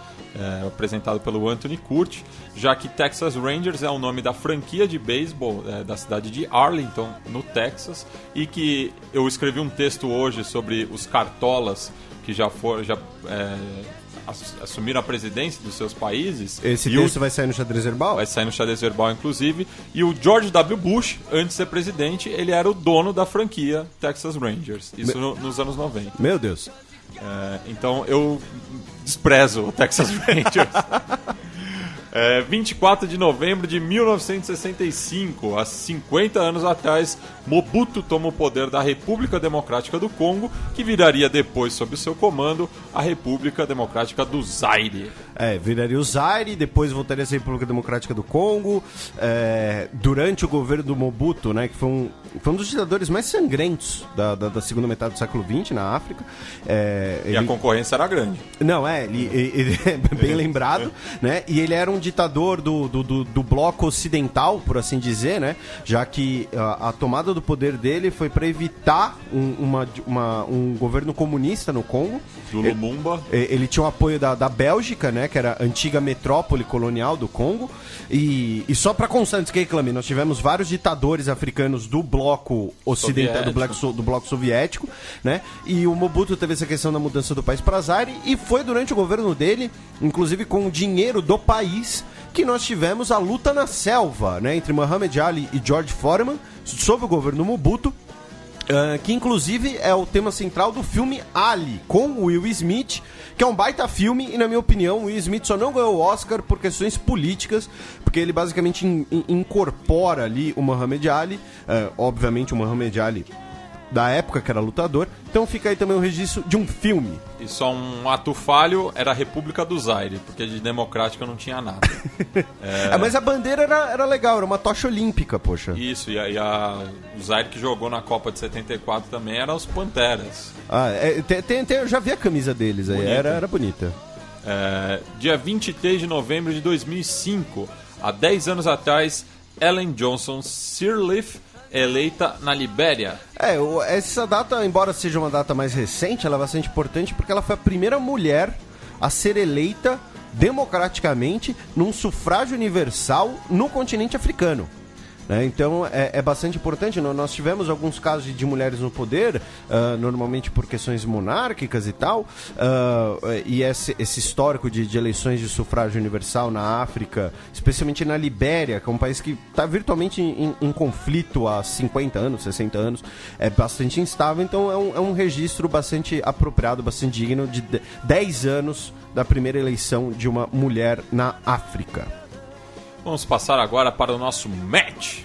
apresentado pelo Anthony Curti, já que Texas Rangers é o nome da franquia de beisebol da cidade de Arlington, no Texas, e que eu escrevi um texto hoje sobre os cartolas que já assumiram a presidência dos seus países. Esse texto vai sair no Xadrez Herbal? Vai sair no Xadrez Herbal, inclusive. E o George W. Bush, antes de ser presidente, ele era o dono da franquia Texas Rangers. Isso nos anos 90. Meu Deus. Então eu desprezo o Texas Rangers. 24 de novembro de 1965, há 50 anos atrás, Mobutu toma o poder da República Democrática do Congo, que viraria depois, sob o seu comando, a República Democrática do Zaire. Viraria o Zaire, depois voltaria a ser a República Democrática do Congo, durante o governo do Mobutu, né, que foi um dos ditadores mais sangrentos da segunda metade do século XX na África. E a concorrência era grande. Não, ele é bem lembrado, né, e ele era um ditador do bloco ocidental, por assim dizer, né? Já que a tomada do poder dele foi para evitar um governo comunista no Congo. Do Lumumba. Ele tinha o apoio da Bélgica, né? que era a antiga metrópole colonial do Congo. E só para constar, antes que reclame, nós tivemos vários ditadores africanos do bloco ocidental, do bloco soviético, né? E o Mobutu teve essa questão da mudança do país para Zaire, e foi durante o governo dele, inclusive com o dinheiro do país, que nós tivemos a luta na selva, né, entre Muhammad Ali e George Foreman, sob o governo Mobutu, que inclusive é o tema central do filme Ali, com o Will Smith, que é um baita filme, e na minha opinião o Will Smith só não ganhou o Oscar por questões políticas, porque ele basicamente incorpora ali o Muhammad Ali, obviamente o Muhammad Ali da época que era lutador, então fica aí também o registro de um filme. E só um ato falho era a República do Zaire, porque de democrática não tinha nada. Mas a bandeira era legal, era uma tocha olímpica, poxa. Isso, o Zaire que jogou na Copa de 74 também era os Panteras. Eu já vi a camisa deles aí, era bonita. Dia 23 de novembro de 2005, há 10 anos atrás, Ellen Johnson Sirleaf eleita na Libéria. Essa data, embora seja uma data mais recente, ela é bastante importante porque ela foi a primeira mulher a ser eleita democraticamente num sufrágio universal no continente africano. Então é bastante importante. Nós tivemos alguns casos de mulheres no poder, normalmente por questões monárquicas e tal, e esse histórico de eleições de sufrágio universal na África, especialmente na Libéria, que é um país que está virtualmente em conflito há 50 anos, 60 anos, é bastante instável. Então é um registro bastante apropriado, bastante digno, de 10 anos da primeira eleição de uma mulher na África. Vamos passar agora para o nosso match.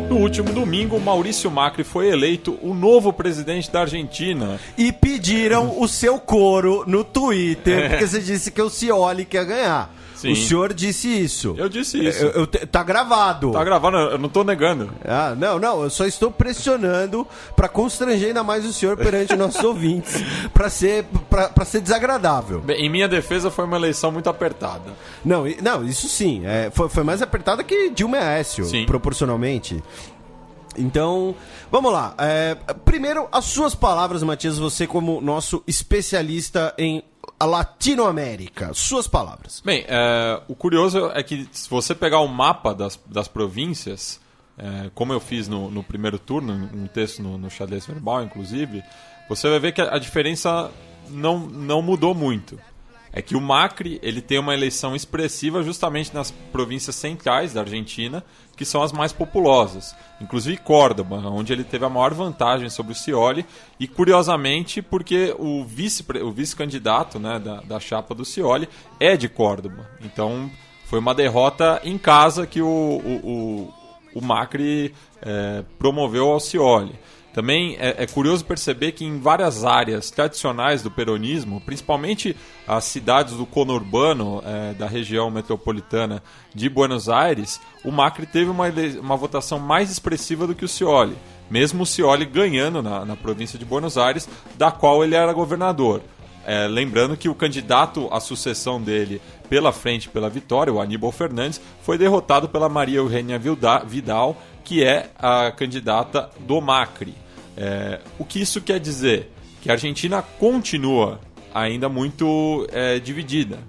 No último domingo, Maurício Macri foi eleito o novo presidente da Argentina. E pediram o seu coro no Twitter, porque você disse que o Scioli quer ganhar. Sim. O senhor disse isso. Eu disse isso. Tá gravado. Tá gravado, eu não tô negando. Não, eu só estou pressionando pra constranger ainda mais o senhor perante nossos ouvintes, pra ser desagradável. Bem, em minha defesa, foi uma eleição muito apertada. Não, isso sim. Foi mais apertada que Dilma e Aécio, sim, proporcionalmente. Então, vamos lá. Primeiro, as suas palavras, Matias, você como nosso especialista em a Latinoamérica. Suas palavras. Bem, o curioso é que se você pegar o mapa das províncias, como eu fiz no primeiro turno, um texto no Xadrez Verbal, inclusive, você vai ver que a diferença não mudou muito. É que o Macri ele tem uma eleição expressiva justamente nas províncias centrais da Argentina, que são as mais populosas. Inclusive Córdoba, onde ele teve a maior vantagem sobre o Scioli. E curiosamente, porque o vice-candidato, né, da chapa do Scioli é de Córdoba. Então foi uma derrota em casa que o Macri promoveu ao Scioli. Também é curioso perceber que em várias áreas tradicionais do peronismo, principalmente as cidades do conurbano da região metropolitana de Buenos Aires, o Macri teve uma votação mais expressiva do que o Scioli, mesmo o Scioli ganhando na província de Buenos Aires, da qual ele era governador. Lembrando que o candidato à sucessão dele pela Frente pela Vitória, o Aníbal Fernandes, foi derrotado pela Maria Eugênia Vidal, que é a candidata do Macri. O que isso quer dizer? Que a Argentina continua ainda muito dividida.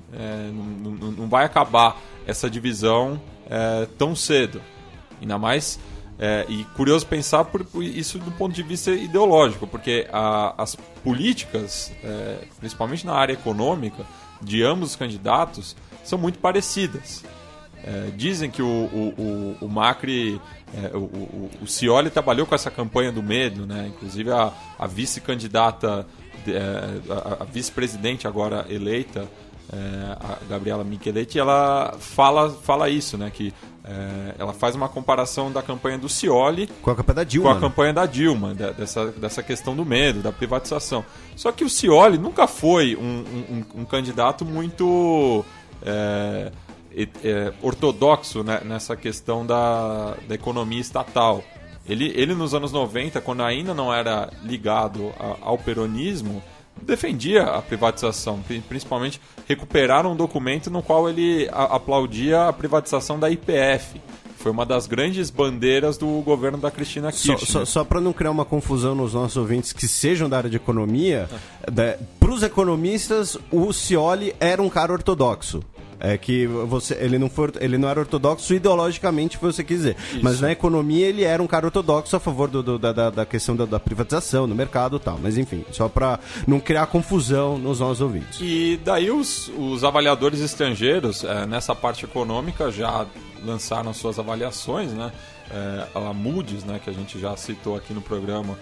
Não vai acabar essa divisão tão cedo. Ainda mais, e curioso pensar por isso do ponto de vista ideológico, porque as políticas, principalmente na área econômica, de ambos os candidatos, são muito parecidas. Dizem que o Macri, o Scioli trabalhou com essa campanha do medo, né? Inclusive a vice-candidata, a vice-presidente agora eleita, a Gabriela Micheletti, ela fala isso, né? Que ela faz uma comparação da campanha do Scioli com a campanha da Dilma, com a campanha da Dilma, dessa questão do medo, da privatização. Só que o Scioli nunca foi um candidato muito ortodoxo, né, nessa questão da economia estatal. Ele nos anos 90, quando ainda não era ligado ao peronismo, defendia a privatização, principalmente recuperaram um documento no qual ele aplaudia a privatização da YPF. Foi uma das grandes bandeiras do governo da Cristina Kirchner. Só para não criar uma confusão nos nossos ouvintes que sejam da área de economia, para os economistas, o Scioli era um cara ortodoxo. É que ele não era ortodoxo ideologicamente, se você quiser. Isso. Mas na economia ele era um cara ortodoxo a favor da questão da privatização, do mercado e tal. Mas enfim, só para não criar confusão nos nossos ouvintes. E daí os avaliadores estrangeiros, nessa parte econômica, já lançaram suas avaliações, né? A Moody's, né, que a gente já citou aqui no programa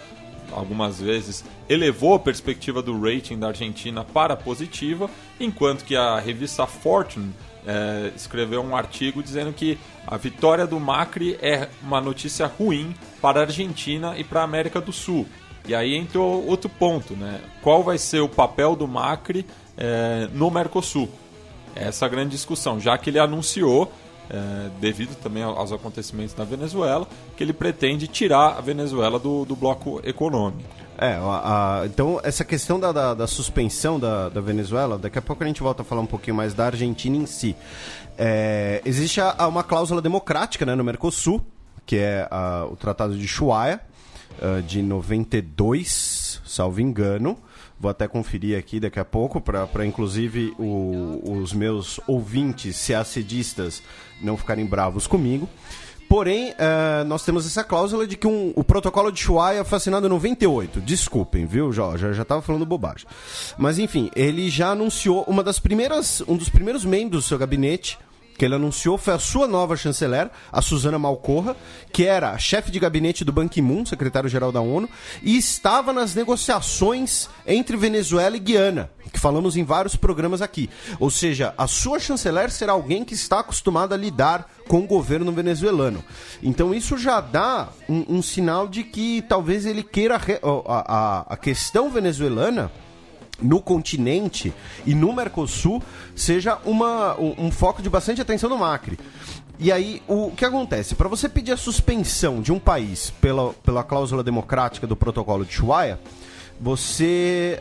algumas vezes, elevou a perspectiva do rating da Argentina para positiva, enquanto que a revista Fortune escreveu um artigo dizendo que a vitória do Macri é uma notícia ruim para a Argentina e para a América do Sul. E aí entrou outro ponto, né? Qual vai ser o papel do Macri no Mercosul? Essa é a grande discussão, já que ele anunciou, devido também aos acontecimentos na Venezuela, que ele pretende tirar a Venezuela do bloco econômico. Então essa questão da suspensão da Venezuela, daqui a pouco a gente volta a falar um pouquinho mais da Argentina em si. Existe uma cláusula democrática, né, no Mercosul, que é o Tratado de Ushuaia, de 92, salvo engano. Vou até conferir aqui daqui a pouco, para inclusive os meus ouvintes ceacedistas não ficarem bravos comigo. Porém, nós temos essa cláusula de que o protocolo de Ushuaia foi assinado em 98. Desculpem, viu, já estava falando bobagem. Mas enfim, ele já anunciou um dos primeiros membros do seu gabinete que ele anunciou foi a sua nova chanceler, a Susana Malcorra, que era chefe de gabinete do Ban Ki-moon, secretário-geral da ONU, e estava nas negociações entre Venezuela e Guiana, que falamos em vários programas aqui. Ou seja, a sua chanceler será alguém que está acostumado a lidar com o governo venezuelano. Então isso já dá um sinal de que talvez ele queira a questão venezuelana no continente e no Mercosul seja um foco de bastante atenção do Macri. E aí, o que acontece? Para você pedir a suspensão de um país pela cláusula democrática do protocolo de Ushuaia, você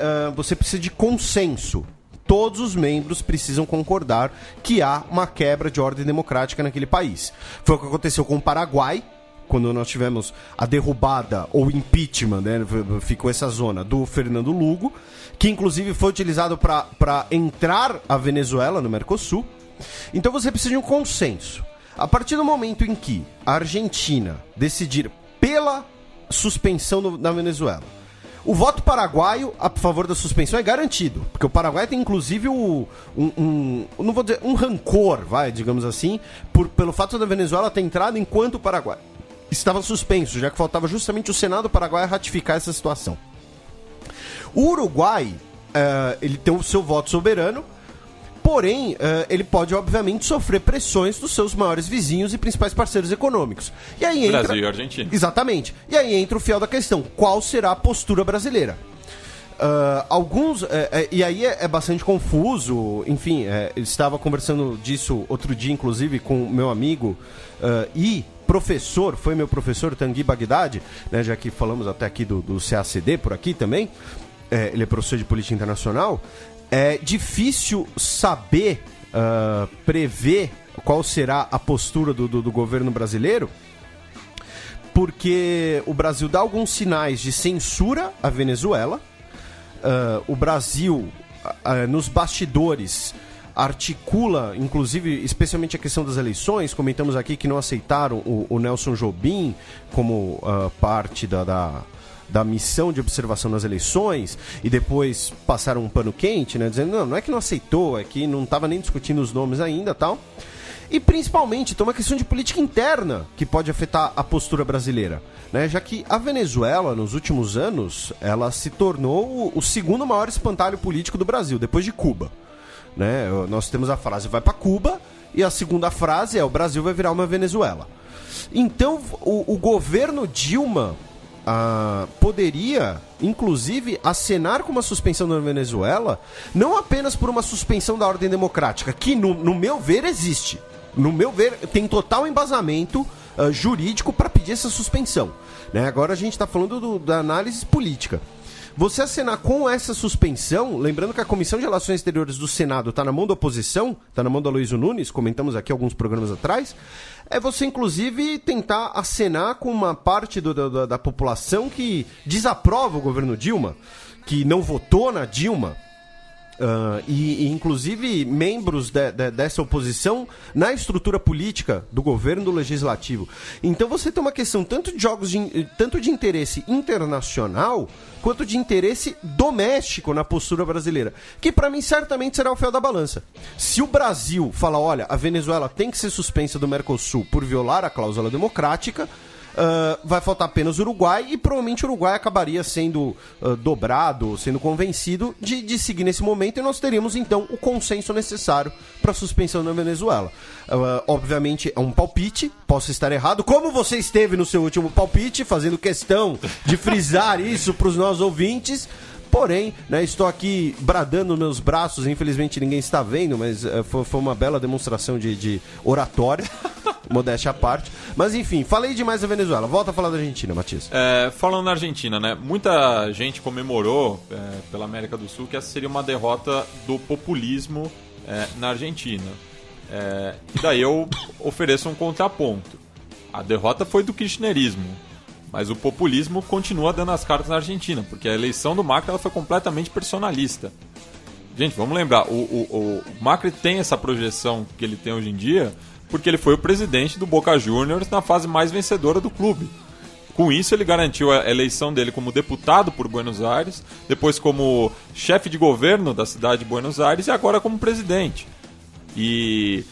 precisa de consenso. Todos os membros precisam concordar que há uma quebra de ordem democrática naquele país. Foi o que aconteceu com o Paraguai, quando nós tivemos a derrubada ou impeachment, né, ficou essa zona do Fernando Lugo, que inclusive foi utilizado para entrar a Venezuela no Mercosul. Então você precisa de um consenso. A partir do momento em que a Argentina decidir pela suspensão da Venezuela, o voto paraguaio a favor da suspensão é garantido, porque o Paraguai tem inclusive não vou dizer um rancor, digamos assim, pelo fato da Venezuela ter entrado enquanto o Paraguai estava suspenso, já que faltava justamente o Senado paraguaio ratificar essa situação. O Uruguai, ele tem o seu voto soberano, porém, ele pode, obviamente, sofrer pressões dos seus maiores vizinhos e principais parceiros econômicos. E aí entra... Brasil e Argentina. Exatamente. E aí entra o fiel da questão. Qual será a postura brasileira? E aí é bastante confuso. Enfim, eu estava conversando disso outro dia, inclusive, com o meu amigo e professor, foi meu professor, Tanguy Bagdadi, né, já que falamos até aqui do CACD por aqui também. Ele é professor de política internacional. É difícil saber, prever qual será a postura do governo brasileiro, porque o Brasil dá alguns sinais de censura à Venezuela. O Brasil, nos bastidores, articula, inclusive, especialmente a questão das eleições. Comentamos aqui que não aceitaram o Nelson Jobim como parte da missão de observação nas eleições, e depois passaram um pano quente, né, dizendo, não é que não aceitou, é que não estava nem discutindo os nomes ainda, tal. E principalmente tem uma questão de política interna que pode afetar a postura brasileira, né, já que a Venezuela, nos últimos anos, ela se tornou o segundo maior espantalho político do Brasil, depois de Cuba, né? Nós temos a frase vai para Cuba, e a segunda frase é o Brasil vai virar uma Venezuela. Então o governo Dilma poderia, inclusive, acenar com uma suspensão da Venezuela, não apenas por uma suspensão da ordem democrática, que no meu ver existe. No meu ver, tem total embasamento jurídico para pedir essa suspensão, né? Agora a gente está falando da análise política. você acenar com essa suspensão, lembrando que a Comissão de Relações Exteriores do Senado está na mão da oposição, está na mão do Aloysio Nunes, comentamos aqui alguns programas atrás, é você, inclusive, tentar acenar com uma parte da população que desaprova o governo Dilma, que não votou na Dilma, e inclusive membros dessa oposição na estrutura política do governo do legislativo. Então você tem uma questão tanto de interesse internacional quanto de interesse doméstico na postura brasileira, que para mim certamente será o fiel da balança. Se o Brasil fala, olha, a Venezuela tem que ser suspensa do Mercosul por violar a cláusula democrática, vai faltar apenas o Uruguai, e provavelmente o Uruguai acabaria sendo dobrado, sendo convencido de seguir nesse momento, e nós teríamos então o consenso necessário para a suspensão da Venezuela. Obviamente é um palpite, posso estar errado, como você esteve no seu último palpite, fazendo questão de frisar isso para os nossos ouvintes. Porém, né, estou aqui bradando meus braços, infelizmente ninguém está vendo, mas foi uma bela demonstração de oratória, modéstia à parte. Mas enfim, falei demais da Venezuela, volta a falar da Argentina, Matias. Falando na Argentina, né, muita gente comemorou pela América do Sul que essa seria uma derrota do populismo na Argentina. E daí eu ofereço um contraponto. A derrota foi do kirchnerismo, mas o populismo continua dando as cartas na Argentina, porque a eleição do Macri ela foi completamente personalista. Gente, vamos lembrar, o Macri tem essa projeção que ele tem hoje em dia porque ele foi o presidente do Boca Juniors na fase mais vencedora do clube. Com isso, ele garantiu a eleição dele como deputado por Buenos Aires, depois como chefe de governo da cidade de Buenos Aires e agora como presidente. E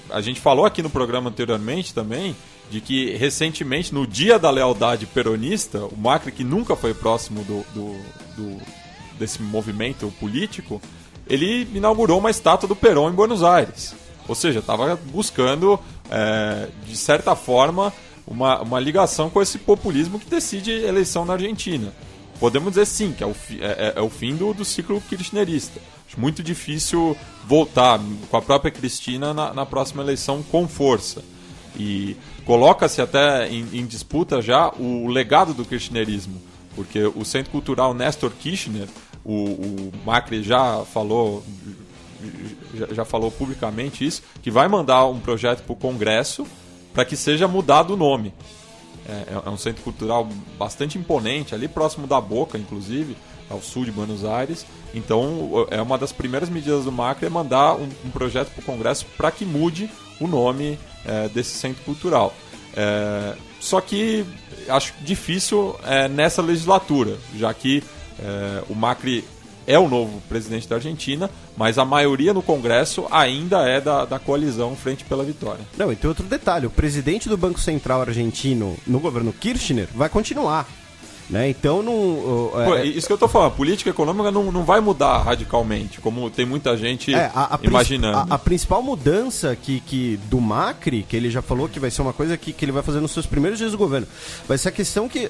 a gente falou aqui no programa anteriormente também de que recentemente, no Dia da Lealdade Peronista, o Macri, que nunca foi próximo desse movimento político, ele inaugurou uma estátua do Perón em Buenos Aires. Ou seja, estava buscando, de certa forma, uma ligação com esse populismo que decide eleição na Argentina. Podemos dizer sim, que é o fim do ciclo kirchnerista. Acho muito difícil voltar com a própria Cristina na próxima eleição com força. E coloca-se até em disputa já o legado do kirchnerismo, porque o Centro Cultural Néstor Kirchner, o Macri já falou publicamente isso, que vai mandar um projeto para o Congresso para que seja mudado o nome. É um centro cultural bastante imponente, ali próximo da Boca, inclusive, ao sul de Buenos Aires. Então, é uma das primeiras medidas do Macri mandar um projeto para o Congresso para que mude o nome desse centro cultural. Só que acho difícil nessa legislatura, já que o Macri é o novo presidente da Argentina, mas a maioria no Congresso ainda é da coalizão Frente pela Vitória. Não, e tem outro detalhe, o presidente do Banco Central argentino no governo Kirchner vai continuar. Né? Então não. Isso que eu tô falando, a política econômica não vai mudar radicalmente, como tem muita gente imaginando. A principal mudança do Macri, que ele já falou que vai ser uma coisa que ele vai fazer nos seus primeiros dias do governo, vai ser a questão que.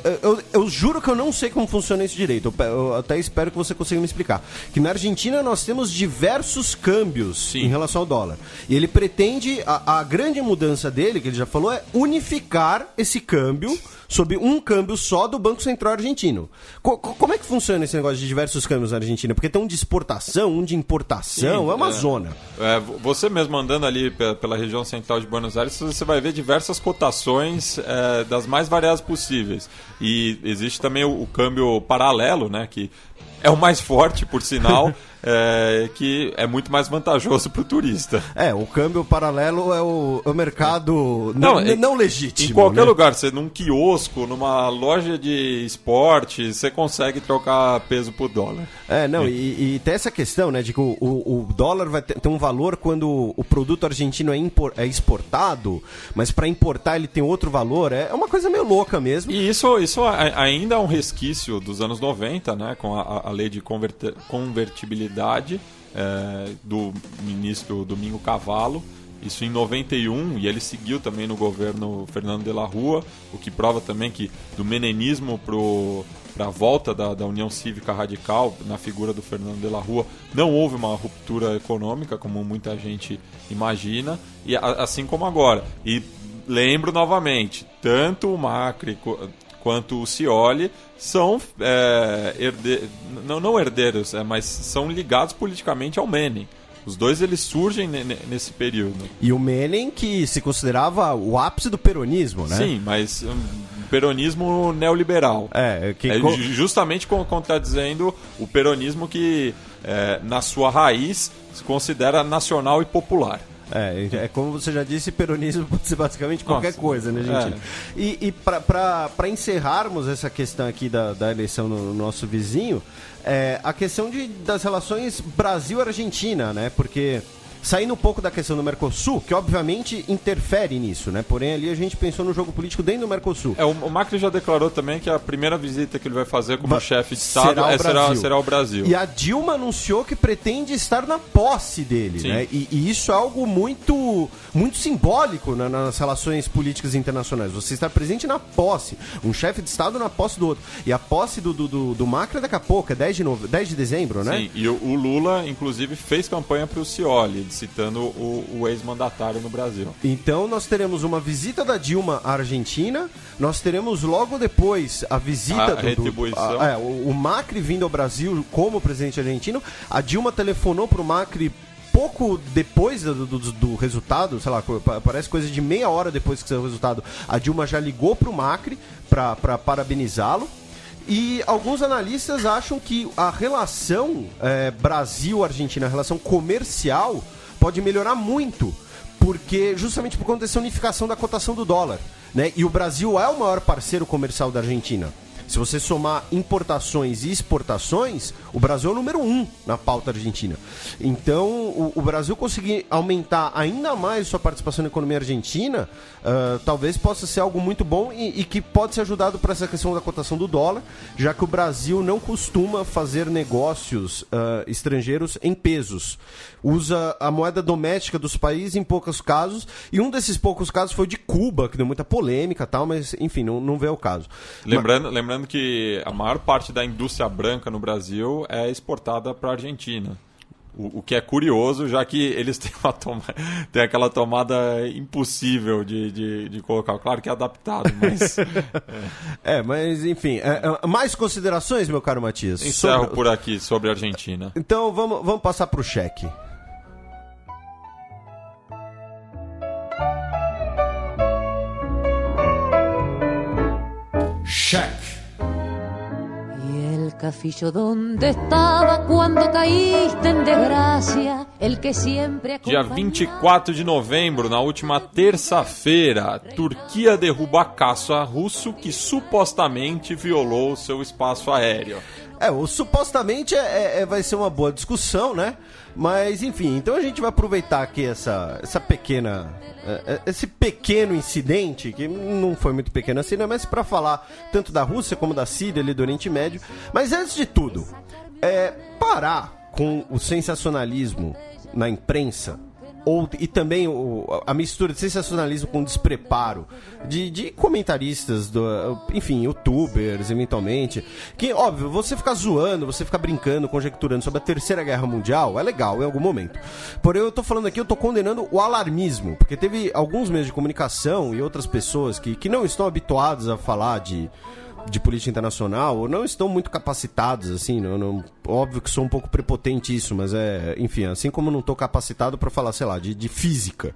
Eu juro que eu não sei como funciona isso direito. Eu até espero que você consiga me explicar. Que na Argentina nós temos diversos câmbios Sim. em relação ao dólar. E ele pretende. A grande mudança dele, que ele já falou, é unificar esse câmbio sob um câmbio só do Banco Central argentino. Como é que funciona esse negócio de diversos câmbios na Argentina? Porque tem um de exportação, um de importação, é uma zona. Você mesmo andando ali pela região central de Buenos Aires, você vai ver diversas cotações das mais variadas possíveis. E existe também o câmbio paralelo, né, que é o mais forte, por sinal, que é muito mais vantajoso para o turista. O câmbio paralelo é o mercado não legítimo. Em qualquer lugar, você num quiosco, numa loja de esporte, você consegue trocar peso por dólar. E tem essa questão, né, de que o dólar vai ter um valor quando o produto argentino é exportado, mas para importar ele tem outro valor. É uma coisa meio louca mesmo. E isso ainda é um resquício dos anos 90, né, com a lei de convertibilidade do ministro Domingo Cavallo, isso em 91, e ele seguiu também no governo Fernando de la Rúa, o que prova também que do menemismo para a volta da União Cívica Radical, na figura do Fernando de la Rúa, não houve uma ruptura econômica, como muita gente imagina, e assim como agora. E lembro novamente, tanto o Macri quanto o Scioli são não herdeiros, mas são ligados politicamente ao Menem. Os dois eles surgem nesse período. E o Menem, que se considerava o ápice do peronismo, né? Sim, mas peronismo neoliberal. Justamente contradizendo o peronismo que, na sua raiz, se considera nacional e popular. Como você já disse, peronismo pode ser basicamente qualquer coisa, né, gente? E para encerrarmos essa questão aqui da eleição no nosso vizinho, a questão das relações Brasil-Argentina, né? Porque saindo um pouco da questão do Mercosul, que obviamente interfere nisso, né? Porém, ali a gente pensou no jogo político dentro do Mercosul. O Macri já declarou também que a primeira visita que ele vai fazer como chefe de Estado será o Brasil. E a Dilma anunciou que pretende estar na posse dele, Sim. né? E isso é algo muito, muito simbólico, né, nas relações políticas internacionais. Você estar presente na posse, um chefe de Estado na posse do outro. E a posse do Macri é daqui a pouco, é 10 de dezembro, né? Sim, e o Lula, inclusive, fez campanha para o Scioli, citando o ex-mandatário no Brasil. Então nós teremos uma visita da Dilma à Argentina, nós teremos logo depois a visita retribuição. O Macri vindo ao Brasil como presidente argentino. A Dilma telefonou para o Macri pouco depois do resultado, sei lá, parece coisa de meia hora depois que saiu o resultado. A Dilma já ligou para o Macri para parabenizá-lo. E alguns analistas acham que a relação Brasil-Argentina, a relação comercial, pode melhorar muito, porque justamente por conta dessa unificação da cotação do dólar, né? E o Brasil é o maior parceiro comercial da Argentina. Se você somar importações e exportações, o Brasil é o número 1 na pauta argentina. Então, o Brasil conseguir aumentar ainda mais sua participação na economia argentina, talvez possa ser algo muito bom e que pode ser ajudado por essa questão da cotação do dólar, já que o Brasil não costuma fazer negócios estrangeiros em pesos. Usa a moeda doméstica dos países em poucos casos, e um desses poucos casos foi de Cuba, que deu muita polêmica e tal, mas enfim, não veio ao caso. Lembrando que a maior parte da indústria branca no Brasil é exportada para a Argentina. O que é curioso, já que eles têm aquela tomada impossível de colocar. Claro que é adaptado, mas... mas enfim. Mais considerações, meu caro Matias? Encerro por aqui sobre a Argentina. Então vamos passar para o cheque. Cheque. Cafillo donde estaba cuando caíste en desgracia, el que siempre Dia 24 de novembro, na última terça-feira, Turquia derruba caça russo que supostamente violou seu espaço aéreo. O supostamente vai ser uma boa discussão, né? Mas, enfim, então a gente vai aproveitar aqui esse pequeno incidente, que não foi muito pequeno assim, né? Mas para falar tanto da Rússia como da Síria, ali do Oriente Médio. Mas antes de tudo, parar com o sensacionalismo na imprensa, e também a mistura de sensacionalismo com despreparo de comentaristas, enfim, youtubers, eventualmente, que, óbvio, você ficar zoando, você ficar brincando, conjecturando sobre a Terceira Guerra Mundial é legal em algum momento. Porém, eu tô falando aqui, eu tô condenando o alarmismo, porque teve alguns meios de comunicação e outras pessoas que não estão habituados a falar de política internacional, ou não estão muito capacitados, assim, óbvio que sou um pouco prepotente isso, mas enfim, assim como não estou capacitado para falar, sei lá, de física,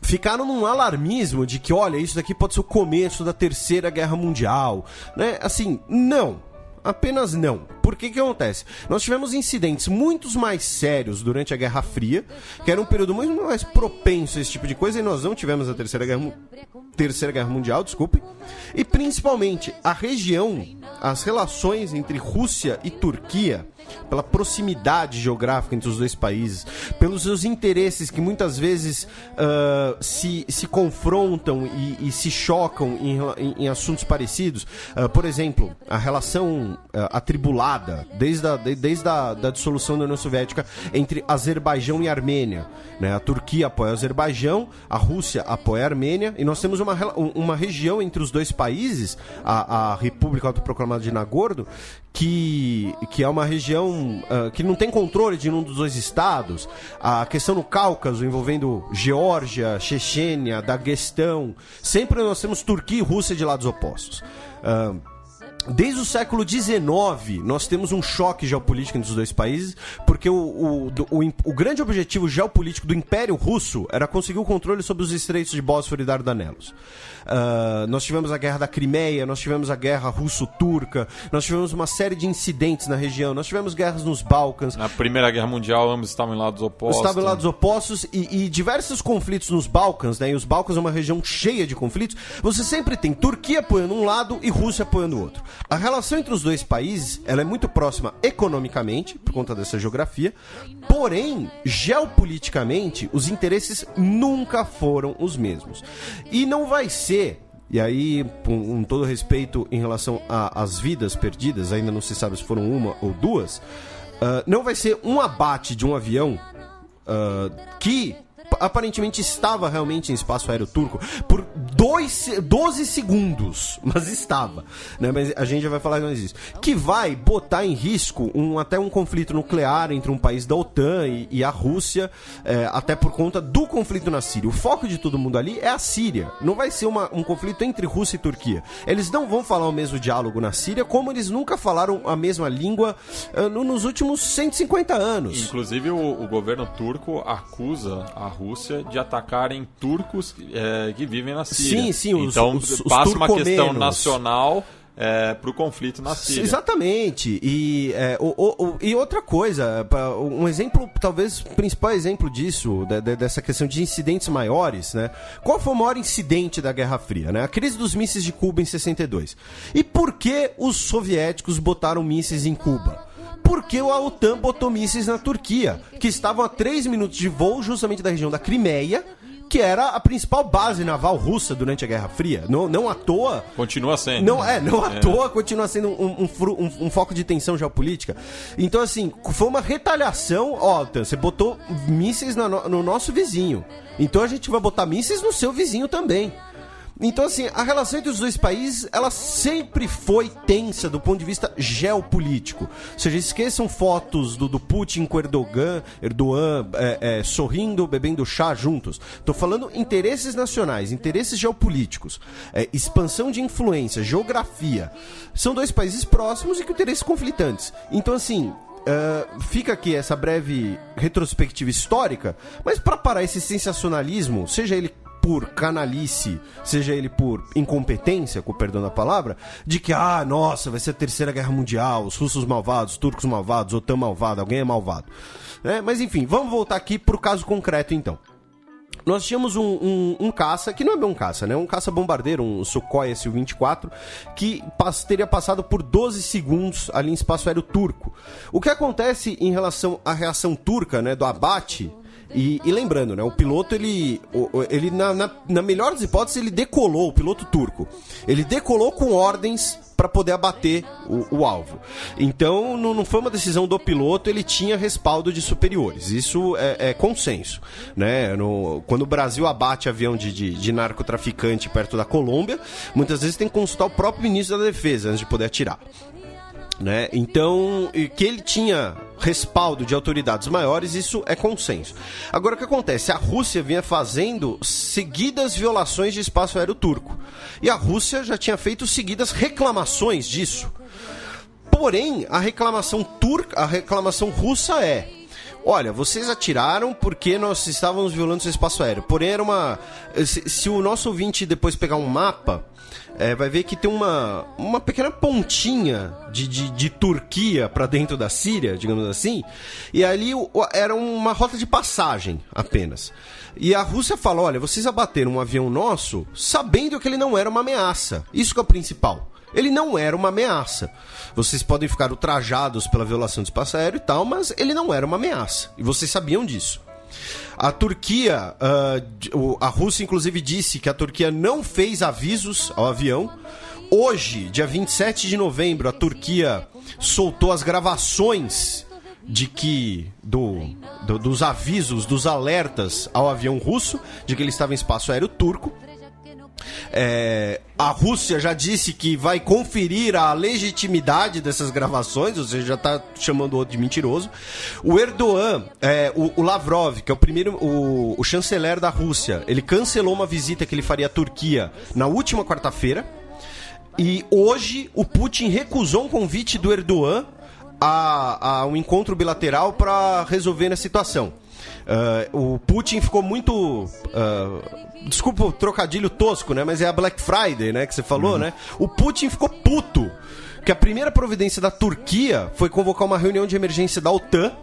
ficaram num alarmismo de que, olha, isso daqui pode ser o começo da Terceira Guerra Mundial, né? Assim, não. Apenas não. Por que acontece? Nós tivemos incidentes muito mais sérios durante a Guerra Fria, que era um período muito mais propenso a esse tipo de coisa, e nós não tivemos a Terceira Guerra Mundial, desculpe. E principalmente a região, as relações entre Rússia e Turquia, pela proximidade geográfica entre os dois países, pelos seus interesses que muitas vezes se confrontam e se chocam em assuntos parecidos. Por exemplo, a relação atribulada cruzada, desde a dissolução da União Soviética, entre Azerbaijão e Armênia, né? A Turquia apoia o Azerbaijão, a Rússia apoia a Armênia, e nós temos uma região entre os dois países, a República Autoproclamada de Nagorno, que é uma região que não tem controle de nenhum dos dois estados. A questão no Cáucaso, envolvendo Geórgia, Chechênia, Daguestão, sempre nós temos Turquia e Rússia de lados opostos. Desde o século XIX, nós temos um choque geopolítico entre os dois países, porque o grande objetivo geopolítico do Império Russo era conseguir o controle sobre os estreitos de Bósforo e Dardanelos. Nós tivemos a Guerra da Crimeia, nós tivemos a Guerra Russo-Turca, nós tivemos uma série de incidentes na região, nós tivemos guerras nos Balcãs. Na Primeira Guerra Mundial, ambos estavam em lados opostos. Estavam em lados opostos e diversos conflitos nos Balcãs, né? E os Balcãs é uma região cheia de conflitos. Você sempre tem Turquia apoiando um lado e Rússia apoiando o outro. A relação entre os dois países, ela é muito próxima economicamente, por conta dessa geografia, porém, geopoliticamente, os interesses nunca foram os mesmos. E não vai ser, e aí, com todo respeito em relação às vidas perdidas, ainda não se sabe se foram uma ou duas, não vai ser um abate de um avião que aparentemente estava realmente em espaço aéreo turco por 12 segundos, mas estava, né? Mas a gente já vai falar mais disso, que vai botar em risco até um conflito nuclear entre um país da OTAN e a Rússia, até por conta do conflito na Síria. O foco de todo mundo ali é a Síria, não vai ser um conflito entre Rússia e Turquia. Eles não vão falar o mesmo diálogo na Síria, como eles nunca falaram a mesma língua nos últimos 150 anos. Inclusive o governo turco acusa a Rússia de atacarem turcos que vivem na Síria. Sim, então os passa uma turcomenos. questão nacional para o conflito na Síria. Exatamente. E outra coisa, um exemplo, talvez o principal exemplo disso, dessa questão de incidentes maiores, né? Qual foi o maior incidente da Guerra Fria, né? A crise dos mísseis de Cuba em 62. E por que os soviéticos botaram mísseis em Cuba? Porque a OTAN botou mísseis na Turquia, que estavam a 3 minutos de voo justamente da região da Crimeia, que era a principal base naval russa durante a Guerra Fria. Não à toa... Continua sendo. Não à toa continua sendo um foco de tensão geopolítica. Então, assim, foi uma retaliação. Ó, OTAN, você botou mísseis no nosso vizinho. Então a gente vai botar mísseis no seu vizinho também. Então, assim, a relação entre os dois países, ela sempre foi tensa do ponto de vista geopolítico. Ou seja, esqueçam fotos do Putin com Erdogan sorrindo, bebendo chá juntos. Estou falando interesses nacionais, interesses geopolíticos, expansão de influência, geografia. São dois países próximos e com interesses conflitantes. Então, assim... fica aqui essa breve retrospectiva histórica, mas para parar esse sensacionalismo, seja ele por canalice, seja ele por incompetência, com o perdão da palavra, de que, nossa, vai ser a Terceira Guerra Mundial, os russos malvados, os turcos malvados, OTAN malvado, alguém é malvado. Mas enfim, vamos voltar aqui pro caso concreto então. Nós tínhamos um caça, que não é bem um caça, né? Um caça-bombardeiro, um Sukhoi Su-24, que teria passado por 12 segundos ali em espaço aéreo turco. O que acontece em relação à reação turca, né, do abate... E lembrando, né, o piloto, ele na melhor das hipóteses, ele decolou, o piloto turco. Ele decolou com ordens para poder abater o alvo. Então, não foi uma decisão do piloto, ele tinha respaldo de superiores. Isso é consenso, né? Quando o Brasil abate avião de narcotraficante perto da Colômbia, muitas vezes tem que consultar o próprio ministro da Defesa antes de poder atirar. Né? Então, que ele tinha respaldo de autoridades maiores, isso é consenso. Agora, o que acontece? A Rússia vinha fazendo seguidas violações de espaço aéreo turco. E a Rússia já tinha feito seguidas reclamações disso. Porém, a reclamação russa é: olha, vocês atiraram porque nós estávamos violando seu espaço aéreo. Porém, era uma... Se o nosso ouvinte depois pegar um mapa... vai ver que tem uma pequena pontinha de Turquia para dentro da Síria, digamos assim, e ali era uma rota de passagem apenas. E a Rússia fala: olha, vocês abateram um avião nosso sabendo que ele não era uma ameaça. Isso que é o principal. Ele não era uma ameaça. Vocês podem ficar ultrajados pela violação do espaço aéreo e tal, mas ele não era uma ameaça. E vocês sabiam disso. A Turquia, a Rússia inclusive disse que a Turquia não fez avisos ao avião. Hoje, dia 27 de novembro, a Turquia soltou as gravações de que dos avisos, dos alertas ao avião russo de que ele estava em espaço aéreo turco. A Rússia já disse que vai conferir a legitimidade dessas gravações, ou seja, já está chamando o outro de mentiroso. O Erdogan, o Lavrov, que é o chanceler da Rússia, ele cancelou uma visita que ele faria à Turquia na última quarta-feira. E hoje o Putin recusou um convite do Erdogan a um encontro bilateral para resolver a situação. O Putin ficou muito... desculpa o trocadilho tosco, né? Mas é a Black Friday, né? Que você falou, né? O Putin ficou puto que a primeira providência da Turquia foi convocar uma reunião de emergência da OTAN.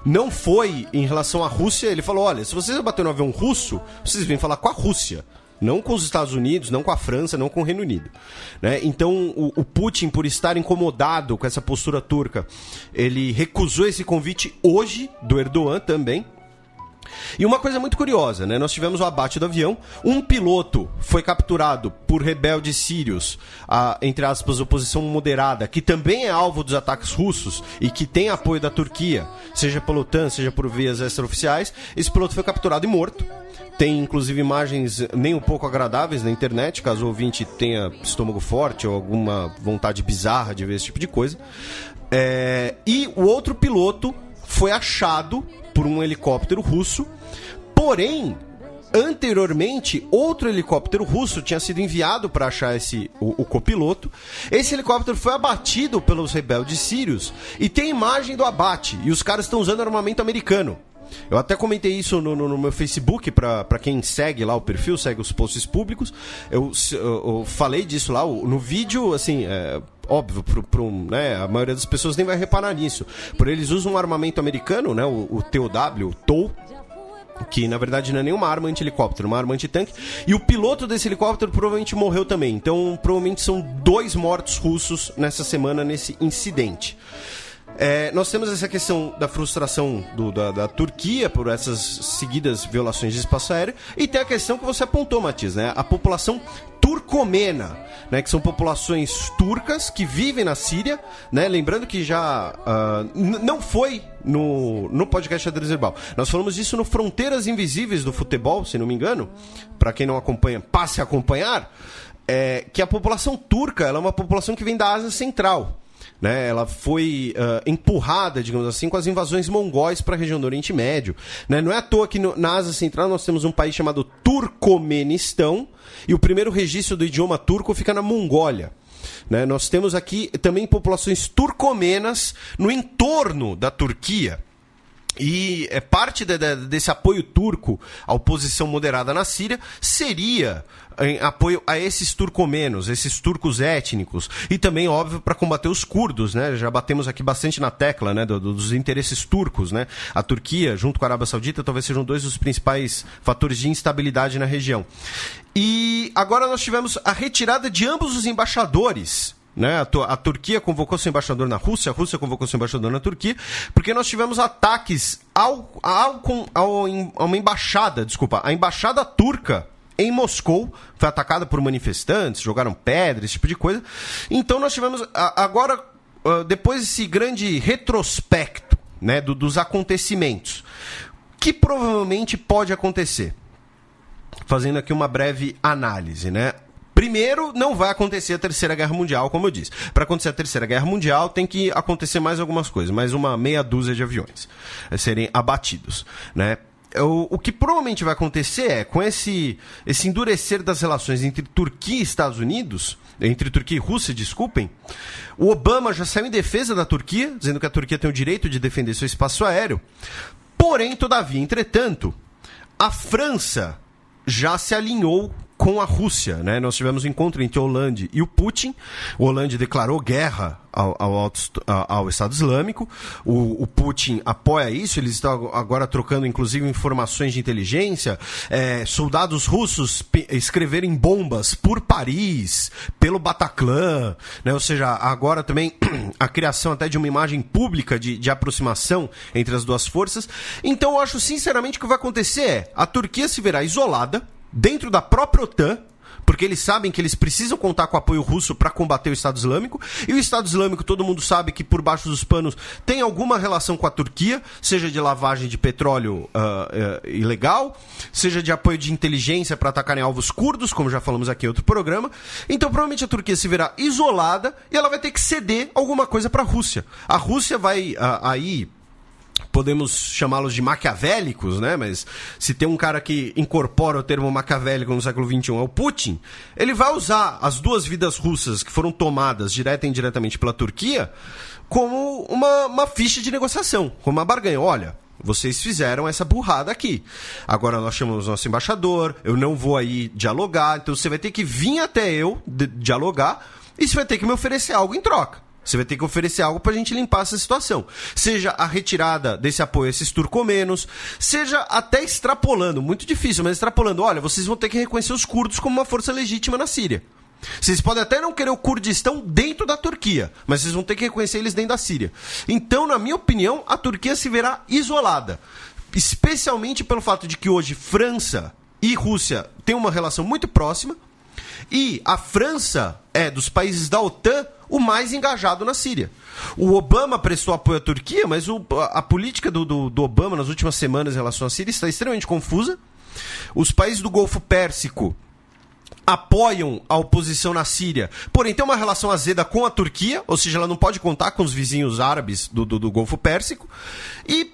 Não foi em relação à Rússia. Ele falou, olha, se vocês baterem no avião russo, vocês vêm falar com a Rússia. Não com os Estados Unidos, não com a França, não com o Reino Unido. Né? Então, o Putin, por estar incomodado com essa postura turca, ele recusou esse convite hoje, do Erdogan também. E uma coisa muito curiosa, né? Nós tivemos o abate do avião, um piloto foi capturado por rebeldes sírios, entre aspas, oposição moderada, que também é alvo dos ataques russos e que tem apoio da Turquia, seja pela OTAN, seja por vias extraoficiais. Esse piloto foi capturado e morto. Tem, inclusive, imagens nem um pouco agradáveis na internet, caso o ouvinte tenha estômago forte ou alguma vontade bizarra de ver esse tipo de coisa. E o outro piloto foi achado por um helicóptero russo, porém, anteriormente, outro helicóptero russo tinha sido enviado para achar o copiloto. Esse helicóptero foi abatido pelos rebeldes sírios e tem imagem do abate, e os caras estão usando armamento americano. Eu até comentei isso no meu Facebook, pra quem segue lá o perfil, segue os posts públicos. Eu falei disso lá no vídeo, assim, óbvio, né, a maioria das pessoas nem vai reparar nisso. Porém, eles usam um armamento americano, né, o TOW, que na verdade não é nenhuma arma anti-helicóptero, uma arma anti-tanque. E o piloto desse helicóptero provavelmente morreu também. Então, provavelmente são 2 mortos russos nessa semana, nesse incidente. Nós temos essa questão da frustração da Turquia por essas seguidas violações de espaço aéreo, e tem a questão que você apontou, Matias, né? A população turcomena, né? Que são populações turcas que vivem na Síria, né? Lembrando que já não foi no podcast Xadrez Verbal. Nós falamos disso no Fronteiras Invisíveis do Futebol, se não me engano. Para quem não acompanha, passe a acompanhar. Que a população turca, ela é uma população que vem da Ásia Central. Né, ela foi empurrada, digamos assim, com as invasões mongóis para a região do Oriente Médio. Né? Não é à toa que na Ásia Central nós temos um país chamado Turcomenistão, e o primeiro registro do idioma turco fica na Mongólia. Né? Nós temos aqui também populações turcomenas no entorno da Turquia. E parte desse apoio turco à oposição moderada na Síria seria em apoio a esses turcomenos, esses turcos étnicos, e também, óbvio, para combater os curdos, né? Já batemos aqui bastante na tecla, né, dos interesses turcos, né? A Turquia, junto com a Arábia Saudita, talvez sejam 2 dos principais fatores de instabilidade na região. E agora nós tivemos a retirada de ambos os embaixadores. Né? A Turquia convocou seu embaixador na Rússia, a Rússia convocou seu embaixador na Turquia, porque nós tivemos ataques a uma embaixada, a embaixada turca em Moscou foi atacada por manifestantes, jogaram pedras, esse tipo de coisa. Então nós tivemos, agora, depois desse grande retrospecto, né, dos acontecimentos, que provavelmente pode acontecer. Fazendo aqui uma breve análise, né? Primeiro, não vai acontecer a Terceira Guerra Mundial, como eu disse. Para acontecer a Terceira Guerra Mundial, tem que acontecer mais algumas coisas, mais uma meia dúzia de aviões serem abatidos, né? O que provavelmente vai acontecer é, com esse endurecer das relações entre Turquia e Estados Unidos, entre Turquia e Rússia, desculpem, o Obama já saiu em defesa da Turquia, dizendo que a Turquia tem o direito de defender seu espaço aéreo. Porém, todavia, entretanto, a França já se alinhou com a Rússia, né? Nós tivemos um encontro entre Hollande e o Putin. O Hollande declarou guerra ao Estado Islâmico. O Putin apoia isso. Eles estão agora trocando, inclusive, informações de inteligência. Soldados russos escreverem bombas por Paris, pelo Bataclan, né? Ou seja, agora também a criação até de uma imagem pública de aproximação entre as duas forças. Então, eu acho, sinceramente, que o que vai acontecer a Turquia se verá isolada dentro da própria OTAN, porque eles sabem que eles precisam contar com o apoio russo para combater o Estado Islâmico, e o Estado Islâmico, todo mundo sabe que por baixo dos panos tem alguma relação com a Turquia, seja de lavagem de petróleo ilegal, seja de apoio de inteligência para atacarem alvos curdos, como já falamos aqui em outro programa. Então provavelmente a Turquia se verá isolada e ela vai ter que ceder alguma coisa para a Rússia. A Rússia vai aí... Podemos chamá-los de maquiavélicos, né? Mas se tem um cara que incorpora o termo maquiavélico no século XXI, é o Putin. Ele vai usar as duas vidas russas que foram tomadas direta e indiretamente pela Turquia como uma ficha de negociação, como uma barganha. Olha, vocês fizeram essa burrada aqui. Agora nós chamamos nosso embaixador, eu não vou aí dialogar, então você vai ter que vir até eu dialogar e você vai ter que me oferecer algo em troca. Você vai ter que oferecer algo pra gente limpar essa situação. Seja a retirada desse apoio a esses turcomenos, seja até extrapolando, muito difícil, mas extrapolando, olha, vocês vão ter que reconhecer os curdos como uma força legítima na Síria. Vocês podem até não querer o Kurdistão dentro da Turquia, mas vocês vão ter que reconhecer eles dentro da Síria. Então, na minha opinião, a Turquia se verá isolada. Especialmente pelo fato de que hoje França e Rússia têm uma relação muito próxima, e a França é, dos países da OTAN, o mais engajado na Síria. O Obama prestou apoio à Turquia, mas a política do Obama nas últimas semanas em relação à Síria está extremamente confusa. Os países do Golfo Pérsico apoiam a oposição na Síria, porém tem uma relação azeda com a Turquia, ou seja, ela não pode contar com os vizinhos árabes do Golfo Pérsico, e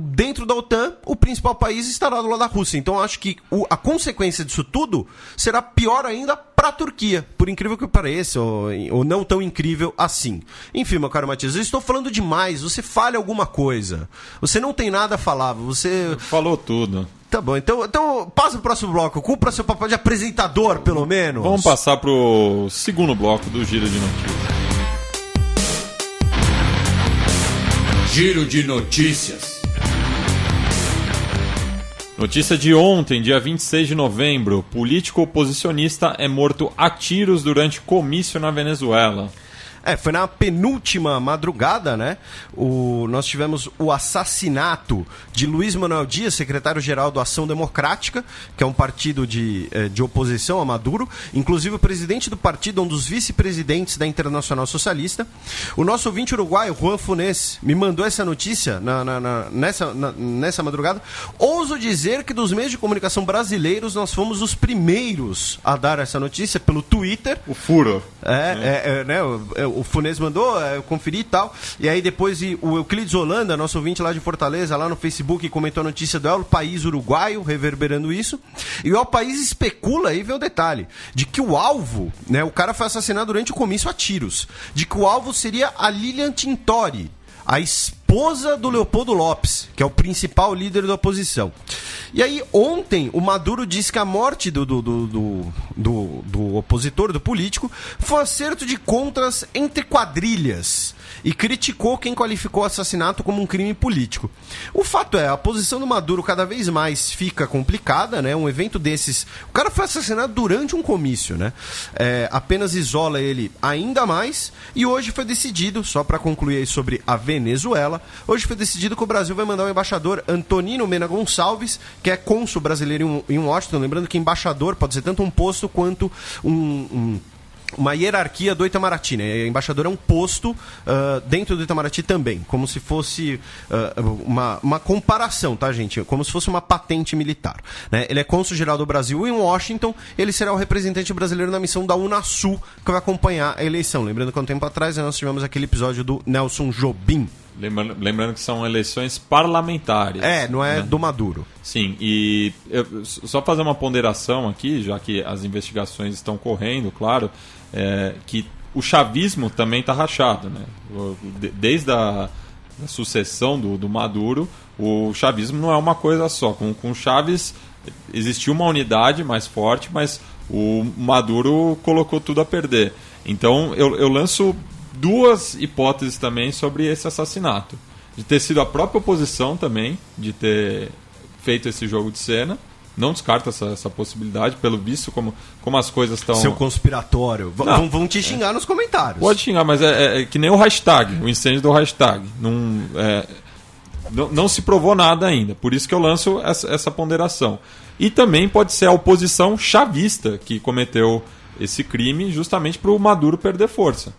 dentro da OTAN, o principal país estará do lado da Rússia. Então acho que a consequência disso tudo será pior ainda para a Turquia, por incrível que pareça, ou não tão incrível assim. Enfim, meu caro Matias, eu estou falando demais, você fale alguma coisa, você não tem nada a falar, você... Falou tudo. Tá bom, então passa pro próximo bloco. Cumpra seu papel de apresentador, pelo menos. Vamos passar pro segundo bloco do Giro de Notícias. Giro de Notícias. Notícia de ontem, dia 26 de novembro. Político oposicionista é morto a tiros durante comício na Venezuela. Foi na penúltima madrugada, né? Nós tivemos o assassinato de Luiz Manuel Dias, secretário-geral do Ação Democrática, que é um partido de oposição a Maduro. Inclusive o presidente do partido, um dos vice-presidentes da Internacional Socialista. O nosso ouvinte uruguaio, Juan Funes, me mandou essa notícia nessa madrugada. Ouso dizer que dos meios de comunicação brasileiros nós fomos os primeiros a dar essa notícia pelo Twitter. O furo. O Funes mandou, eu conferi e tal. E aí depois o Euclides Holanda, nosso ouvinte lá de Fortaleza, lá no Facebook, comentou a notícia do El País uruguaio, reverberando isso. E o El País especula, aí vê o detalhe, de que o alvo, né, o cara foi assassinado durante o comício a tiros, de que o alvo seria a Lilian Tintori, a esposa do Leopoldo Lopes, que é o principal líder da oposição. E aí, ontem, o Maduro disse que a morte do opositor, do político, foi um acerto de contas entre quadrilhas e criticou quem qualificou o assassinato como um crime político. O fato é, a posição do Maduro cada vez mais fica complicada, né? Um evento desses... O cara foi assassinado durante um comício, né? Apenas isola ele ainda mais, e hoje foi decidido, só para concluir aí sobre a Venezuela, hoje foi decidido que o Brasil vai mandar o embaixador Antonino Mena Gonçalves, que é cônsul brasileiro em Washington. Lembrando que embaixador pode ser tanto um posto quanto uma hierarquia do Itamaraty, né? Embaixador é um posto dentro do Itamaraty também, como se fosse uma comparação, tá, gente? Como se fosse uma patente militar, né? Ele é cônsul-geral do Brasil em Washington, ele será o representante brasileiro na missão da Unasul, que vai acompanhar a eleição. Lembrando que há um tempo atrás nós tivemos aquele episódio do Nelson Jobim. Lembrando que são eleições parlamentares. Não é, né? Do Maduro. Sim, e só fazer uma ponderação aqui, já que as investigações estão correndo, claro, que o chavismo também está rachado, né? Desde a sucessão do Maduro, o chavismo não é uma coisa só. Com Chávez existiu uma unidade mais forte, mas o Maduro colocou tudo a perder. Então eu lanço duas hipóteses também sobre esse assassinato. De ter sido a própria oposição também, de ter feito esse jogo de cena. Não descarto essa possibilidade, pelo visto, como as coisas estão... Seu conspiratório. Vão te xingar nos comentários. Pode xingar, mas é que nem o hashtag, o incêndio do hashtag. Não se provou nada ainda, por isso que eu lanço essa ponderação. E também pode ser a oposição chavista que cometeu esse crime justamente para o Maduro perder força.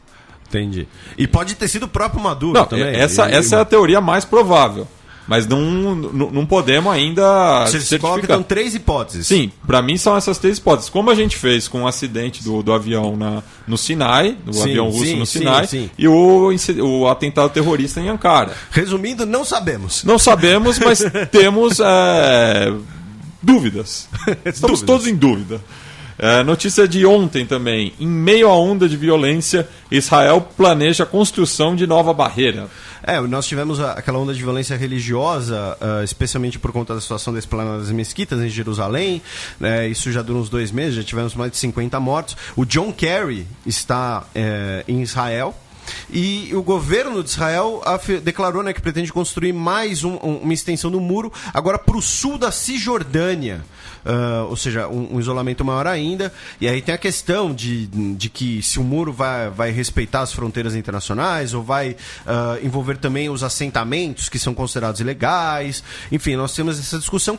Entendi. E pode ter sido o próprio Maduro também. Essa é a teoria mais provável. Mas não podemos ainda certificar. Então 3 hipóteses. Sim, para mim são essas 3 hipóteses. Como a gente fez com o acidente do avião no Sinai, avião russo no Sinai, e o atentado terrorista em Ankara. Resumindo, não sabemos. Não sabemos, mas temos dúvidas. Estamos todos em dúvida. Notícia de ontem também. Em meio à onda de violência, Israel planeja a construção de nova barreira. Nós tivemos aquela onda de violência religiosa, especialmente por conta da situação da esplanada das mesquitas em Jerusalém. Isso já dura uns 2 meses, já tivemos mais de 50 mortos. O John Kerry está em Israel. E o governo de Israel declarou, que pretende construir mais uma extensão do muro, agora para o sul da Cisjordânia. Ou seja, um isolamento maior ainda. E aí tem a questão de que se o muro vai respeitar as fronteiras internacionais ou vai envolver também os assentamentos que são considerados ilegais. Enfim, nós temos essa discussão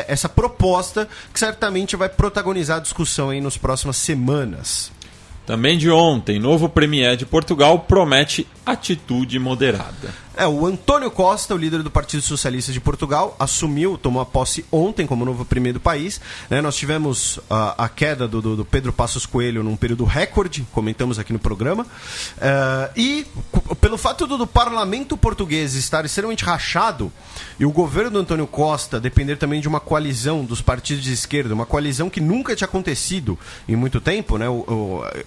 essa proposta que certamente vai protagonizar a discussão aí nas próximas semanas. Também de ontem, novo premier de Portugal promete atitude moderada. O António Costa, o líder do Partido Socialista de Portugal, tomou a posse ontem como novo premier do país. Nós tivemos a queda do Pedro Passos Coelho num período recorde, comentamos aqui no programa. E pelo fato do parlamento português estar extremamente rachado e o governo do António Costa depender também de uma coalizão dos partidos de esquerda, uma coalizão que nunca tinha acontecido em muito tempo,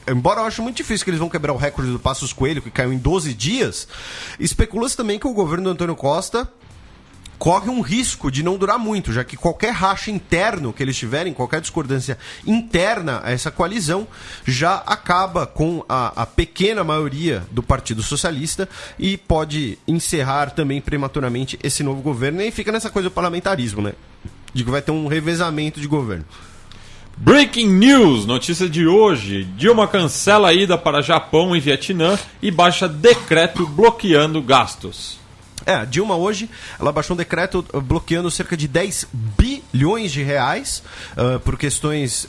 embora eu acho muito difícil que eles vão quebrar o recorde do Passos Coelho, que caiu em 12 dias, especula-se também que o governo do António Costa corre um risco de não durar muito, já que qualquer racha interno que eles tiverem, qualquer discordância interna a essa coalizão, já acaba com a pequena maioria do Partido Socialista e pode encerrar também prematuramente esse novo governo. E aí fica nessa coisa do parlamentarismo, de que vai ter um revezamento de governo. Breaking News, notícia de hoje. Dilma cancela a ida para Japão e Vietnã e baixa decreto bloqueando gastos. A Dilma hoje, ela baixou um decreto bloqueando cerca de 10 bilhões de reais por questões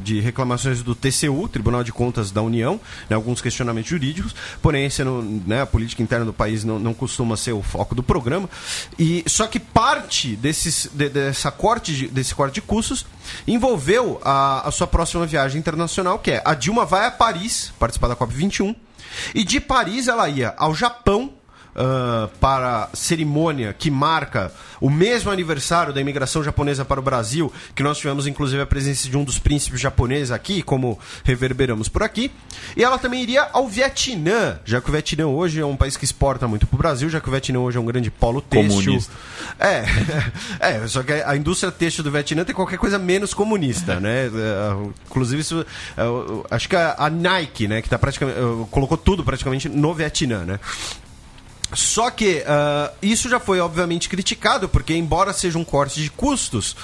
de reclamações do TCU, Tribunal de Contas da União, alguns questionamentos jurídicos, porém a política interna do país não costuma ser o foco do programa. Só que parte desse corte de custos envolveu a sua próxima viagem internacional, que a Dilma vai a Paris participar da COP21, e de Paris ela ia ao Japão, para a cerimônia que marca o mesmo aniversário da imigração japonesa para o Brasil, que nós tivemos inclusive a presença de um dos príncipes japoneses aqui, como reverberamos por aqui. E ela também iria ao Vietnã, já que o Vietnã hoje é um país que exporta muito para o Brasil, já que o Vietnã hoje é um grande polo têxtil. Comunista. Só que a indústria têxtil do Vietnã tem qualquer coisa menos comunista, Inclusive, acho que a Nike, que tá praticamente, colocou tudo praticamente no Vietnã, Só que isso já foi obviamente criticado, porque embora seja um corte de custos,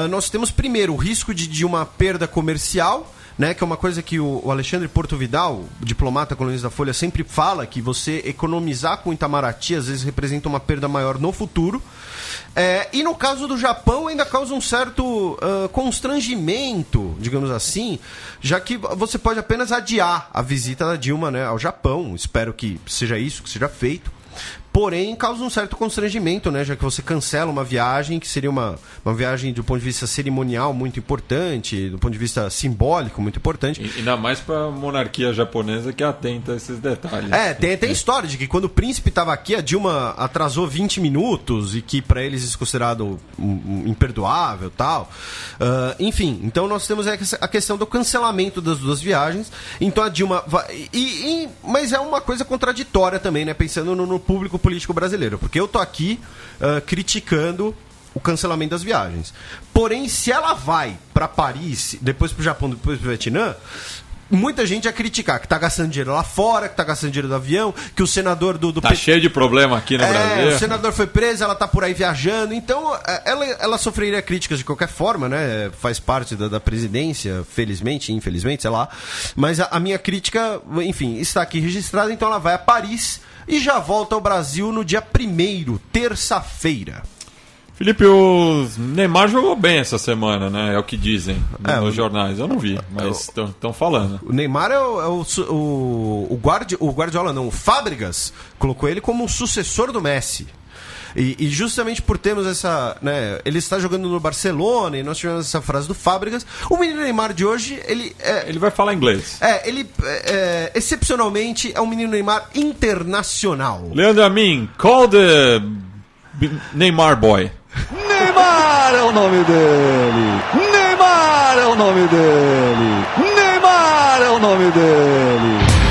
nós temos primeiro o risco de uma perda comercial, que é uma coisa que o Alexandre Porto Vidal, o diplomata colunista da Folha, sempre fala, que você economizar com Itamaraty às vezes representa uma perda maior no futuro. E no caso do Japão ainda causa um certo constrangimento, digamos assim, já que você pode apenas adiar a visita da Dilma ao Japão. Espero que seja isso, que seja feito. Porém, causa um certo constrangimento, já que você cancela uma viagem que seria uma viagem do ponto de vista cerimonial muito importante, do ponto de vista simbólico muito importante. Ainda mais para a monarquia japonesa, que atenta a esses detalhes. Tem a história de que quando o príncipe estava aqui, a Dilma atrasou 20 minutos e que para eles isso é considerado imperdoável e tal. Enfim, então nós temos a questão do cancelamento das duas viagens. Então a Dilma vai... Mas é uma coisa contraditória também, pensando no público político brasileiro, porque eu tô aqui criticando o cancelamento das viagens. Porém, se ela vai para Paris, depois para o Japão, depois para o Vietnã, muita gente ia criticar que tá gastando dinheiro lá fora, que tá gastando dinheiro do avião, que o senador do tá cheio de problema aqui no Brasil. O senador foi preso, ela tá por aí viajando, então ela sofreria críticas de qualquer forma, faz parte da presidência, felizmente, infelizmente, sei lá. Mas a minha crítica, enfim, está aqui registrada, então ela vai a Paris e já volta ao Brasil no dia 1º, terça-feira. Felipe, o Neymar jogou bem essa semana, né? É o que dizem nos jornais. Eu não vi, mas estão falando. O Neymar o Guardiola não, o Fábregas colocou ele como o sucessor do Messi. E justamente por termos essa, né, ele está jogando no Barcelona e nós tivemos essa frase do Fábregas. O menino Neymar de hoje, ele vai falar inglês. Ele excepcionalmente é um menino Neymar internacional. Leandro Amin, call the Neymar boy. Neymar é o nome dele. Neymar é o nome dele. Neymar é o nome dele.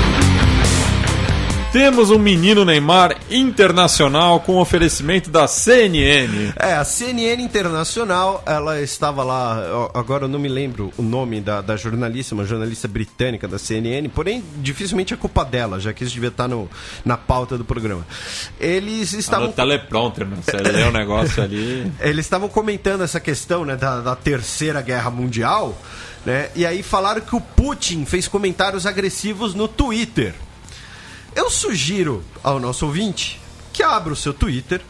Temos um menino Neymar internacional com oferecimento da CNN. A CNN Internacional, ela estava lá, agora eu não me lembro o nome da jornalista, uma jornalista britânica da CNN, porém dificilmente é culpa dela, já que isso devia estar na pauta do programa. Eles estavam... No teleprompter, né? Você lê o negócio ali... Eles estavam comentando essa questão, né, da Terceira Guerra Mundial, né, e aí falaram que o Putin fez comentários agressivos no Twitter. Eu sugiro ao nosso ouvinte que abra o seu Twitter,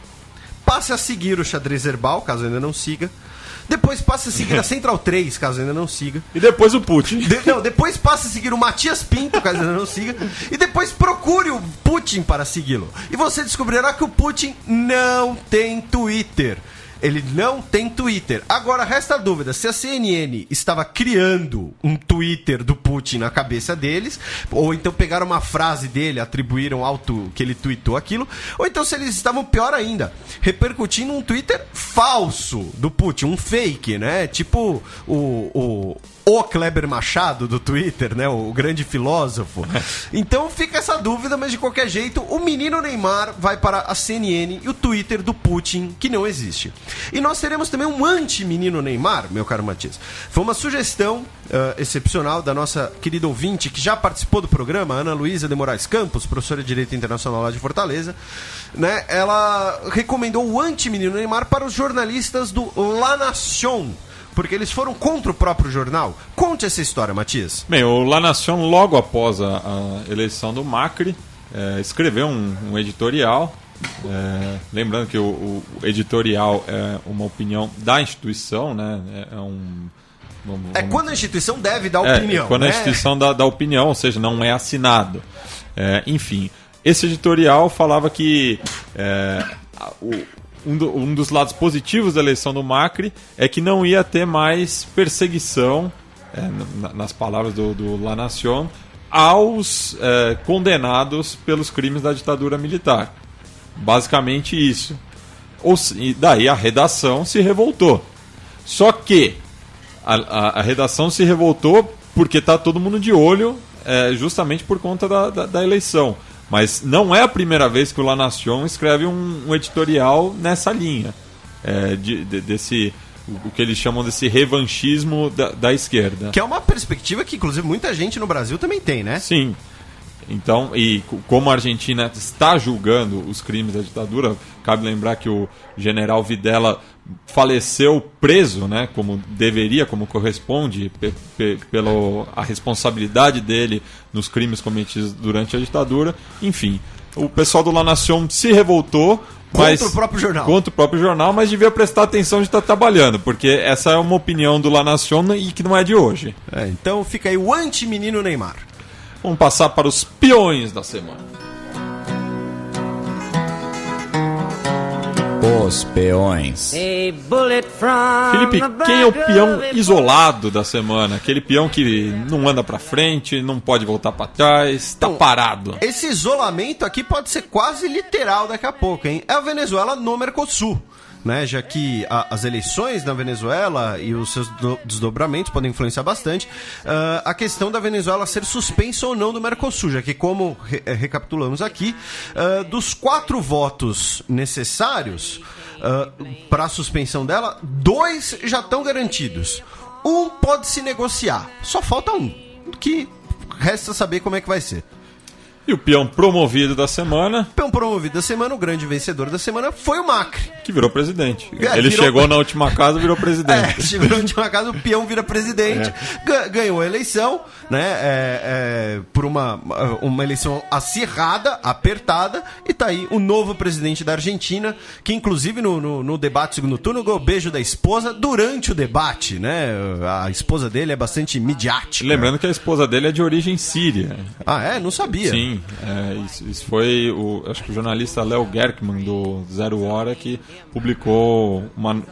passe a seguir o Xadrez Herbal, caso ainda não siga. Depois passe a seguir a Central 3, caso ainda não siga. E depois o Putin. Depois passe a seguir o Matias Pinto, caso ainda não siga. E depois procure o Putin para segui-lo. E você descobrirá que o Putin não tem Twitter. Ele não tem Twitter. Agora, resta a dúvida se a CNN estava criando um Twitter do Putin na cabeça deles, ou então pegaram uma frase dele, atribuíram que ele tweetou aquilo, ou então se eles estavam, pior ainda, repercutindo um Twitter falso do Putin, um fake, né? Tipo o Kleber Machado do Twitter, né? O grande filósofo. Então fica essa dúvida, mas de qualquer jeito, o menino Neymar vai para a CNN e o Twitter do Putin, que não existe. E nós teremos também um anti-menino Neymar, meu caro Matias. Foi uma sugestão excepcional da nossa querida ouvinte, que já participou do programa, Ana Luísa de Moraes Campos, professora de Direito Internacional lá de Fortaleza, né? Ela recomendou o anti-menino Neymar para os jornalistas do La Nation, porque eles foram contra o próprio jornal. Conte essa história, Matias. Bem, o La Nation, logo após a eleição do Macri, escreveu um editorial. Lembrando que o editorial é uma opinião da instituição, né? Quando a instituição deve dar opinião. Quando a instituição dá opinião, ou seja, não é assinado. Enfim, esse editorial falava que um dos lados positivos da eleição do Macri é que não ia ter mais perseguição, nas palavras do La Nation, aos condenados pelos crimes da ditadura militar. Basicamente isso. E daí a redação se revoltou. Só que a redação se revoltou porque está todo mundo de olho, justamente por conta da eleição. Mas não é a primeira vez que o La Nation escreve um editorial nessa linha, o que eles chamam desse revanchismo da esquerda. Que é uma perspectiva que, inclusive, muita gente no Brasil também tem, né? Sim. Então, e como a Argentina está julgando os crimes da ditadura, cabe lembrar que o general Videla faleceu preso, né, como deveria, como corresponde, pela a responsabilidade dele nos crimes cometidos durante a ditadura. Enfim, o pessoal do La Nation se revoltou. Contra o próprio jornal. Contra o próprio jornal, mas devia prestar atenção de estar trabalhando, porque essa é uma opinião do La Nation e que não é de hoje. Então fica aí o anti-menino Neymar. Vamos passar para os peões da semana. Os peões. Felipe, quem é o peão isolado da semana? Aquele peão que não anda pra frente, não pode voltar pra trás, tá parado. Esse isolamento aqui pode ser quase literal daqui a pouco, hein? É a Venezuela no Mercosul, né? Já que as eleições na Venezuela e os seus desdobramentos podem influenciar bastante a questão da Venezuela ser suspensa ou não do Mercosul, já que, como recapitulamos aqui, dos 4 votos necessários para a suspensão dela, 2 já estão garantidos. 1 pode se negociar, só falta 1, que resta saber como é que vai ser. E o peão promovido da semana... Peão promovido da semana, o grande vencedor da semana foi o Macri. Que virou presidente. Ele chegou na última casa e virou presidente. Chegou na última casa, o peão vira presidente, ganhou a eleição, né? Por uma eleição acirrada, apertada, e tá aí o novo presidente da Argentina, que inclusive no debate do segundo turno ganhou o beijo da esposa durante o debate, né? A esposa dele é bastante midiática. Lembrando que a esposa dele é de origem síria. Não sabia. Sim, isso foi acho que o jornalista Léo Gerkman do Zero Hora que publicou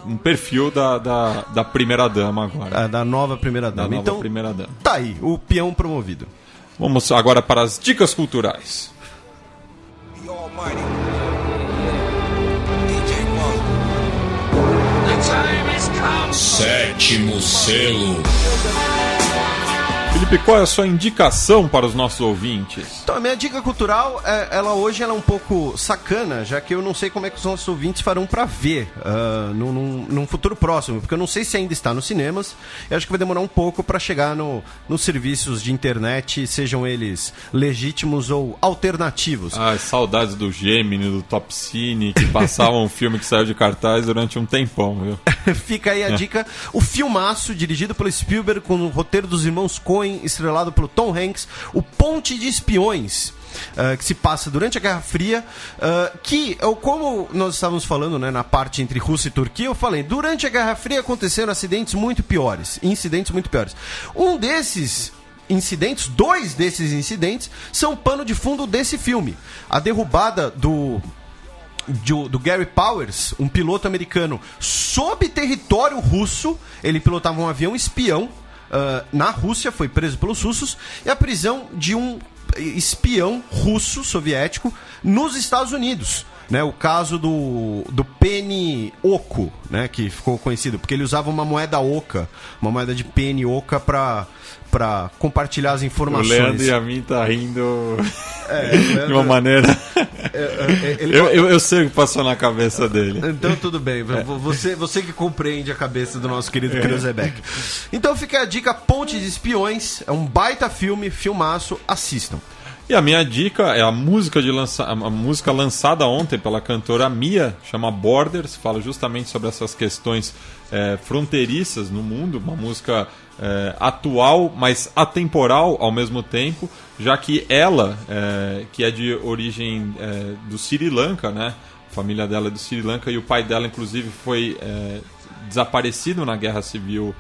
um perfil da primeira-dama agora. Da nova primeira-dama. Então, primeira-dama. Tá aí, o peão promovido. Vamos agora para as dicas culturais. Sétimo selo. Felipe, qual é a sua indicação para os nossos ouvintes? Então, a minha dica cultural, hoje ela é um pouco sacana, já que eu não sei como é que os nossos ouvintes farão para ver num futuro próximo, porque eu não sei se ainda está nos cinemas, e acho que vai demorar um pouco para chegar nos serviços de internet, sejam eles legítimos ou alternativos. Saudades do Gemini, do Top Cine, que passavam um filme que saiu de cartaz durante um tempão, viu? Fica aí a dica, o filmaço dirigido pelo Spielberg com o roteiro dos irmãos Coen, estrelado pelo Tom Hanks, o Ponte de Espiões, que se passa durante a Guerra Fria, que, como nós estávamos falando, né, na parte entre Rússia e Turquia, eu falei, durante a Guerra Fria aconteceram incidentes muito piores. Dois desses incidentes são pano de fundo desse filme. A derrubada do Gary Powers, um piloto americano, sob território russo. Ele pilotava um avião espião na Rússia, foi preso pelos russos, e a prisão de um espião russo, soviético, nos Estados Unidos. Né, o caso do penny oco, né, que ficou conhecido, porque ele usava uma moeda oca, uma moeda de penny oca para compartilhar as informações. O Leandro e a mim tá rindo de uma maneira... eu sei o que passou na cabeça dele. Então tudo bem, você que compreende a cabeça do nosso querido Kreuzebeck. Então fica a dica, Ponte de Espiões, é um baita filmaço, assistam. E a minha dica é a música lançada ontem pela cantora Mia, chama Borders, fala justamente sobre essas questões fronteiriças no mundo, uma música atual, mas atemporal ao mesmo tempo, já que ela, que é de origem do Sri Lanka, né? A família dela é do Sri Lanka e o pai dela, inclusive, foi desaparecido na guerra civil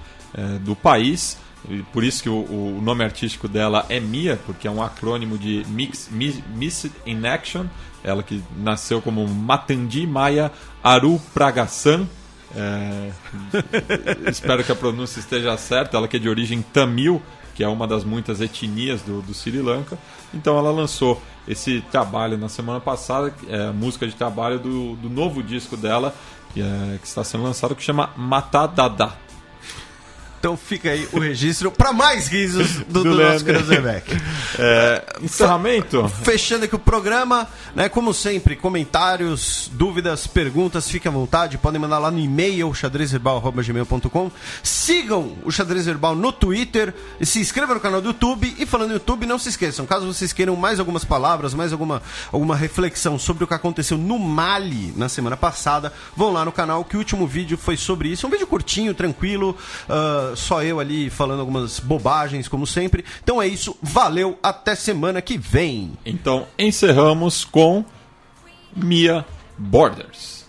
do país. Por isso que o nome artístico dela é Mia, porque é um acrônimo de Missed in Action. Ela que nasceu como Matandi Maya Arupragasan. Espero que a pronúncia esteja certa. Ela que é de origem tamil, que é uma das muitas etnias do Sri Lanka. Então ela lançou esse trabalho na semana passada, música de trabalho do novo disco dela, que está sendo lançado, que chama Matadada. Então fica aí o registro para mais risos do nosso Kreuzebeck. Encerramento. Fechando aqui o programa, né, como sempre, comentários, dúvidas, perguntas, fique à vontade, podem mandar lá no e-mail xadrezverbal@gmail.com. Sigam o Xadrez Verbal no Twitter, se inscrevam no canal do YouTube, e falando no YouTube, não se esqueçam, caso vocês queiram mais algumas palavras, mais alguma reflexão sobre o que aconteceu no Mali na semana passada, vão lá no canal, que o último vídeo foi sobre isso, um vídeo curtinho, tranquilo, só eu ali falando algumas bobagens, como sempre. Então é isso, valeu, até semana que vem. Então encerramos com Mia Borders.